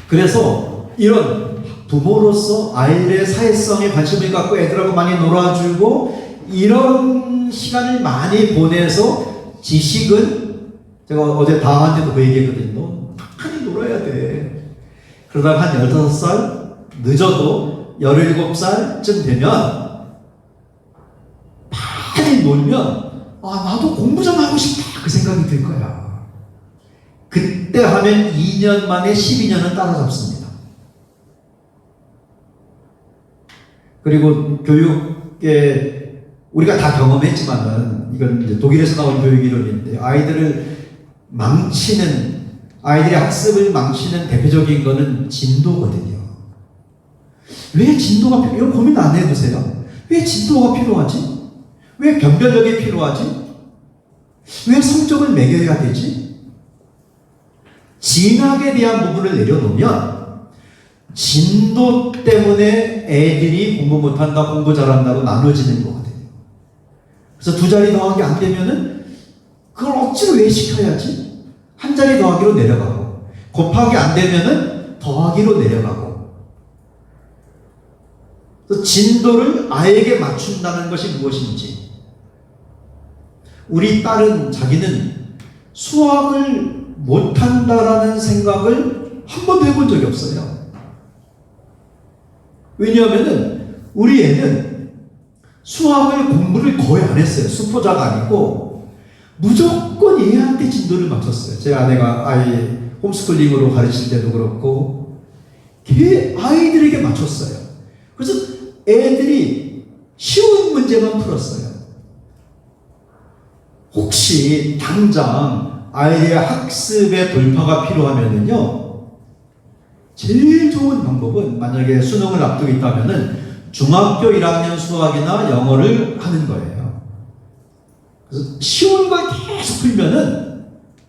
그래서 이런 부모로서 아이들의 사회성에 관심을 갖고 애들하고 많이 놀아주고 이런 시간을 많이 보내서 지식은, 제가 어제 다한테도 그 얘기했거든요. 많이 놀아야 돼. 그러다가 한 15살, 늦어도 17살쯤 되면 많이 놀면 나도 공부 좀 하고 싶다, 그 생각이 들 거야. 그때 하면 2년 만에 12년은 따라잡습니다. 그리고 교육에 우리가 다 경험했지만은, 이건 이제 독일에서 나온 교육 이론인데, 아이들의 학습을 망치는 대표적인 거는 진도거든요. 왜 진도가 이런 고민 안 해보세요? 왜 진도가 필요하지? 왜 변별력이 필요하지? 왜 성적을 매겨야 되지? 진학에 대한 부분을 내려놓으면 진도 때문에 애들이 공부 못한다, 공부 잘한다고 나눠지는 거거든요. 그래서 2자리 더하기 안 되면은 그걸 억지로 왜 시켜야지? 1자리 더하기로 내려가고, 곱하기 안 되면은 더하기로 내려가고. 그래서 진도를 아이에게 맞춘다는 것이 무엇인지. 우리 딸은 자기는 수학을 못한다라는 생각을 한 번도 해본 적이 없어요. 왜냐하면은 우리 애는 수학을 공부를 거의 안 했어요. 수포자가 아니고 무조건 얘한테 진도를 맞췄어요. 제 아내가 아이 홈스쿨링으로 가르칠 때도 그렇고 아이들에게 맞췄어요. 그래서 애들이 쉬운 문제만 풀었어요. 혹시 당장 아이의 학습의 돌파가 필요하면은요, 제일 좋은 방법은 만약에 수능을 앞두고 있다면은 중학교 1학년 수학이나 영어를 하는 거예요. 그래서 쉬운 걸 계속 풀면은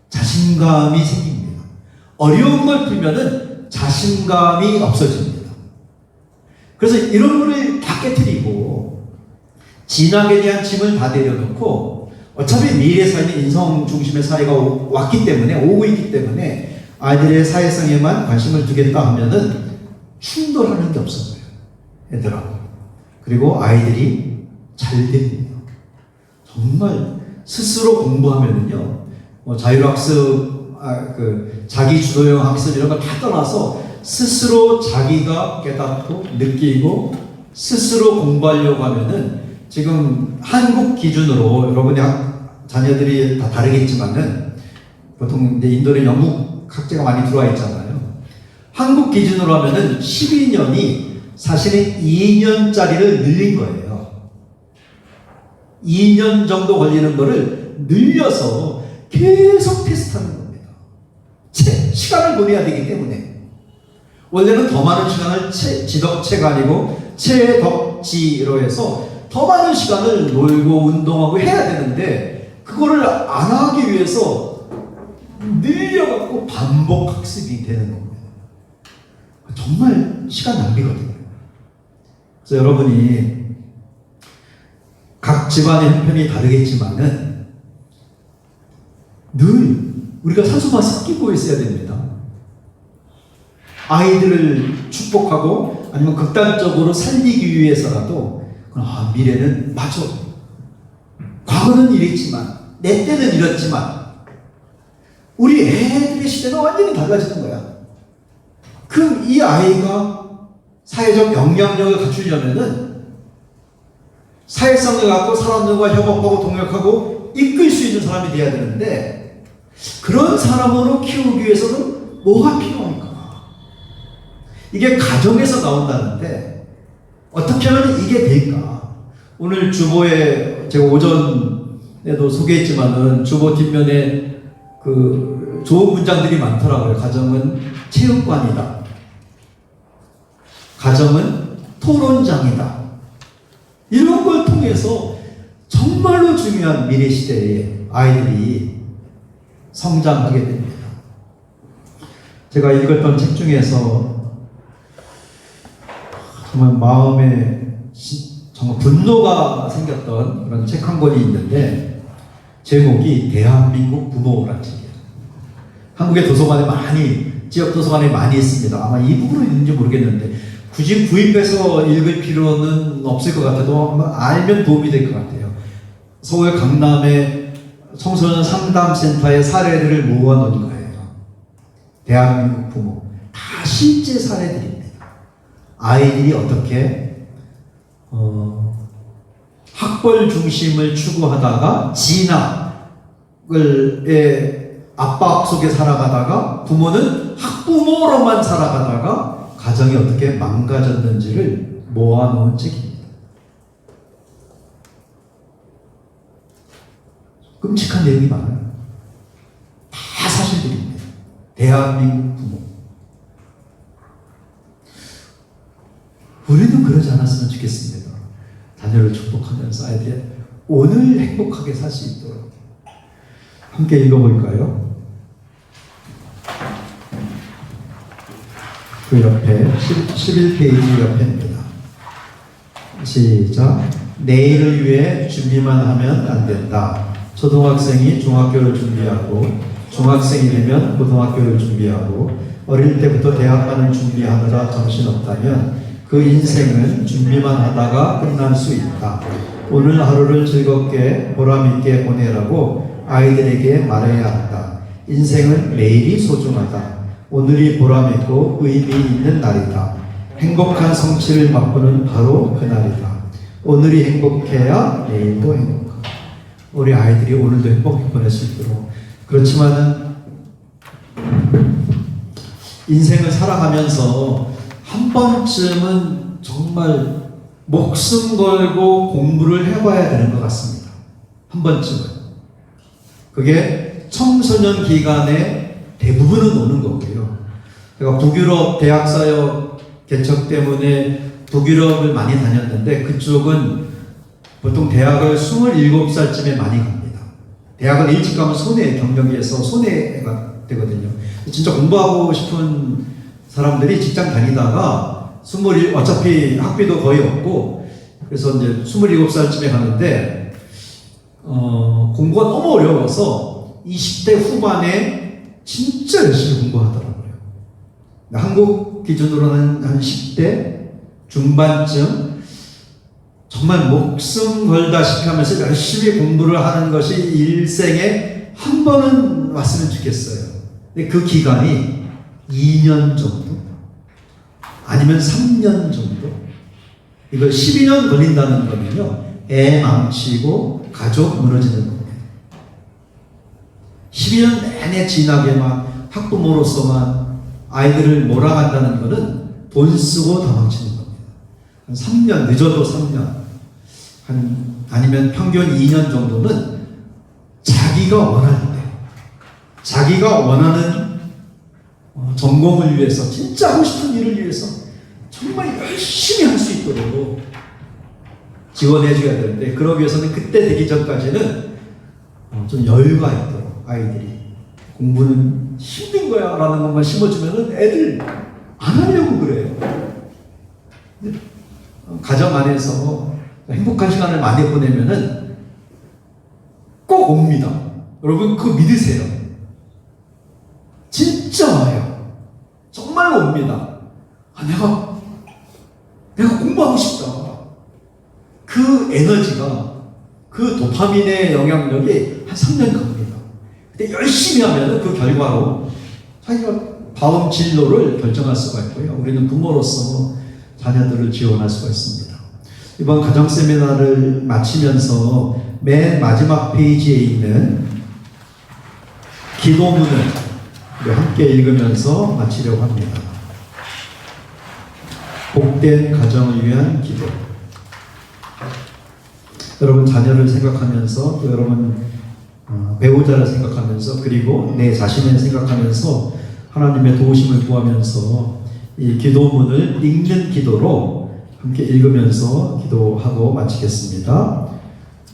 자신감이 생깁니다. 어려운 걸 풀면은 자신감이 없어집니다. 그래서 이런 거를 다 깨트리고 진학에 대한 짐을 다 내려놓고 어차피 미래 사회는 인성 중심의 사회가 왔기 때문에 오고 있기 때문에 아이들의 사회성에만 관심을 두겠다 하면은 충돌하는 게 없어져요. 애들하고. 그리고 아이들이 잘 됩니다. 정말 스스로 공부하면은요, 자율학습, 자기 주도형 학습 이런 걸 다 떠나서 스스로 자기가 깨닫고 느끼고 스스로 공부하려고 하면은 지금 한국 기준으로 여러분의 자녀들이 다 다르겠지만은 보통 이제 인도는 영국 학제가 많이 들어와 있잖아요. 한국 기준으로 하면은 12년이 사실은 2년짜리를 늘린 거예요. 2년 정도 걸리는 거를 늘려서 계속 테스트하는 겁니다. 시간을 보내야 되기 때문에. 원래는 더 많은 시간을 지덕체가 아니고 체덕지로 해서 더 많은 시간을 놀고 운동하고 해야 되는데 그거를 안 하기 위해서 늘려갖고 반복 학습이 되는 겁니다. 정말 시간 낭비거든요. 그래서 여러분이 각 집안의 형편이 다르겠지만은 늘 우리가 산소만 섞이고 있어야 됩니다. 아이들을 축복하고 아니면 극단적으로 살리기 위해서라도 미래는 맞아. 과거는 이랬지만 내 때는 이랬지만 우리 애들의 시대는 완전히 달라지는 거야. 그럼 이 아이가 사회적 영향력을 갖추려면은 사회성을 갖고 사람들과 협업하고 동역하고 이끌 수 있는 사람이 돼야 되는데 그런 사람으로 키우기 위해서는 뭐가 필요할까? 이게 가정에서 나온다는데 어떻게 하면 이게 될까? 오늘 주보에 제가 오전에도 소개했지만은 주보 뒷면에 그 좋은 문장들이 많더라고요. 가정은 체육관이다. 가정은 토론장이다. 이런 걸 통해서 정말로 중요한 미래 시대에 아이들이 성장하게 됩니다. 제가 읽었던 책 중에서 정말 마음에 정말 분노가 생겼던 그런 책 한 권이 있는데 제목이 대한민국 부모라는 책이에요. 한국의 도서관에 지역 도서관에 많이 있습니다. 아마 이 부분은 있는지 모르겠는데 굳이 구입해서 읽을 필요는 없을 것 같아도 알면 도움이 될 것 같아요. 서울 강남의 청소년 상담센터의 사례들을 모아놓은 거예요. 대한민국 부모. 다 실제 사례들입니다. 아이들이 어떻게 학벌 중심을 추구하다가 진학의 압박 속에 살아가다가 부모는 학부모로만 살아가다가 가정이 어떻게 망가졌는지를 모아놓은 책입니다. 끔찍한 내용이 많아요. 다 사실들입니다. 대한민국 부모. 우리는 그러지 않았으면 좋겠습니다. 자녀를 축복하면서 아이들이 오늘 행복하게 살 수 있도록. 함께 읽어볼까요? 그 옆에 11페이지 옆에입니다. 시작. 내일을 위해 준비만 하면 안 된다. 초등학생이 중학교를 준비하고 중학생이 되면 고등학교를 준비하고 어릴 때부터 대학 가는 준비하느라 정신없다면 그 인생은 준비만 하다가 끝날 수 있다. 오늘 하루를 즐겁게 보람있게 보내라고 아이들에게 말해야 한다. 인생은 매일이 소중하다. 오늘이 보람있고 의미 있는 날이다. 행복한 성취를 맛보는 바로 그날이다. 오늘이 행복해야 내일도 행복하다. 우리 아이들이 오늘도 행복히 보낼 수 있도록. 그렇지만은 인생을 살아가면서 한 번쯤은 정말 목숨 걸고 공부를 해봐야 되는 것 같습니다. 한 번쯤은. 그게 청소년 기간에 대부분은 오는 거고요. 제가 북유럽 대학사역 개척 때문에 북유럽을 많이 다녔는데 그쪽은 보통 대학을 27살쯤에 많이 갑니다. 대학을 일찍 가면 손해, 경력에서 손해가 되거든요. 진짜 공부하고 싶은 사람들이 직장 다니다가 어차피 학비도 거의 없고 그래서 이제 27살쯤에 가는데 공부가 너무 어려워서 20대 후반에 진짜 열심히 공부하더라고요. 한국 기준으로는 한 10대 중반쯤 정말 목숨 걸다시피 하면서 열심히 공부를 하는 것이 일생에 한 번은 왔으면 좋겠어요. 근데 그 기간이 2년 정도? 아니면 3년 정도? 이걸 12년 걸린다는 거면요. 애 망치고 가족 무너지는 겁니다. 12년 내내 진하게만 학부모로서만 아이들을 몰아간다는 거는 돈 쓰고 다 망치는 겁니다. 한 3년, 늦어도 3년. 아니면 평균 2년 정도는 자기가 원하는데, 자기가 원하는 전공을 위해서, 진짜 하고 싶은 일을 위해서 정말 열심히 할 수 있도록 지원해 줘야 되는데, 그러기 위해서는 그때 되기 전까지는 좀 여유가 있도록 아이들이 공부는 힘든 거야 라는 것만 심어주면은 애들 안 하려고 그래요. 가정 안에서 행복한 시간을 많이 보내면은 꼭 옵니다. 여러분 그거 믿으세요. 진짜 와요. 정말로 옵니다. 내가 공부하고 싶다. 그 에너지가, 그 도파민의 영향력이 한 3년 갑니다. 근데 열심히 하면 그 결과로 자기가 다음 진로를 결정할 수가 있고요. 우리는 부모로서 자녀들을 지원할 수가 있습니다. 이번 가정 세미나를 마치면서 맨 마지막 페이지에 있는 기도문을 우리 함께 읽으면서 마치려고 합니다. 복된 가정을 위한 기도. 여러분 자녀를 생각하면서 또 여러분 배우자를 생각하면서 그리고 내 자신을 생각하면서 하나님의 도우심을 구하면서 이 기도문을 읽는 기도로 함께 읽으면서 기도하고 마치겠습니다.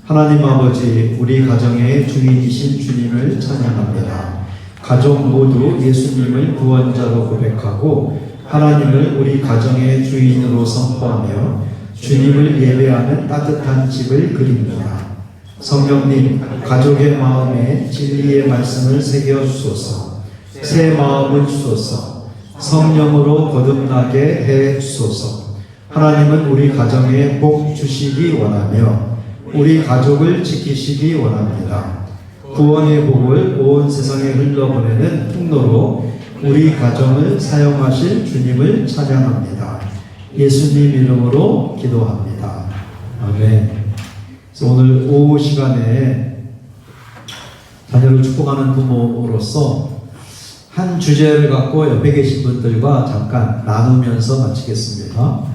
하나님 아버지, 우리 가정의 주인이신 주님을 찬양합니다. 가족 모두 예수님을 구원자로 고백하고 하나님을 우리 가정의 주인으로 선포하며 주님을 예배하는 따뜻한 집을 그립니다. 성령님, 가족의 마음에 진리의 말씀을 새겨 주소서. 새 마음을 주소서. 성령으로 거듭나게 해 주소서. 하나님은 우리 가정에 복 주시기 원하며 우리 가족을 지키시기 원합니다. 구원의 복을 온 세상에 흘러보내는 통로로 우리 가정을 사용하실 주님을 찬양합니다. 예수님 이름으로 기도합니다. 아멘. 그래서 오늘 오후 시간에 자녀를 축복하는 부모로서 한 주제를 갖고 옆에 계신 분들과 잠깐 나누면서 마치겠습니다.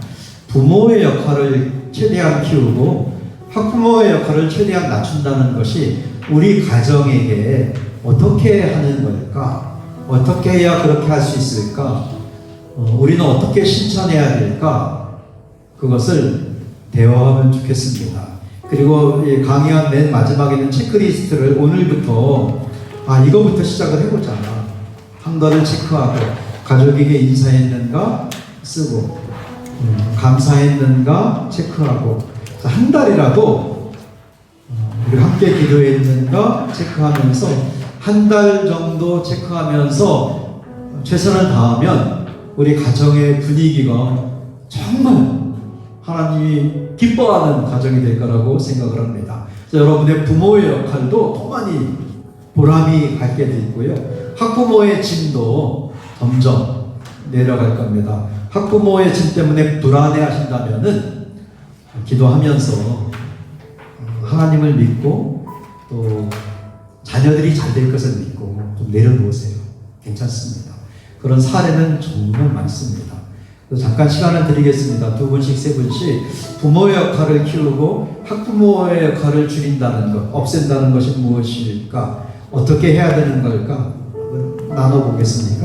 부모의 역할을 최대한 키우고 학부모의 역할을 최대한 낮춘다는 것이 우리 가정에게 어떻게 하는 걸까? 어떻게 해야 그렇게 할 수 있을까? 우리는 어떻게 실천해야 될까? 그것을 대화하면 좋겠습니다. 그리고 강의한 맨 마지막에는 체크리스트를 오늘부터 이거부터 시작을 해보자. 한 거를 체크하고 가족에게 인사했는가 쓰고 감사했는가 체크하고 한 달이라도 우리 함께 기도했는가 체크하면서 한 달 정도 체크하면서 최선을 다하면 우리 가정의 분위기가 정말 하나님이 기뻐하는 가정이 될 거라고 생각을 합니다. 그래서 여러분의 부모의 역할도 더 많이 보람이 갖게 돼 있고요. 학부모의 짐도 점점 내려갈 겁니다. 학부모의 짐 때문에 불안해 하신다면은 기도하면서 하나님을 믿고 또 자녀들이 잘 될 것을 믿고 좀 내려놓으세요. 괜찮습니다. 그런 사례는 정말 많습니다. 잠깐 시간을 드리겠습니다. 2분씩, 3분씩 부모의 역할을 키우고 학부모의 역할을 줄인다는 것, 없앤다는 것이 무엇일까? 어떻게 해야 되는 걸까? 나눠보겠습니다.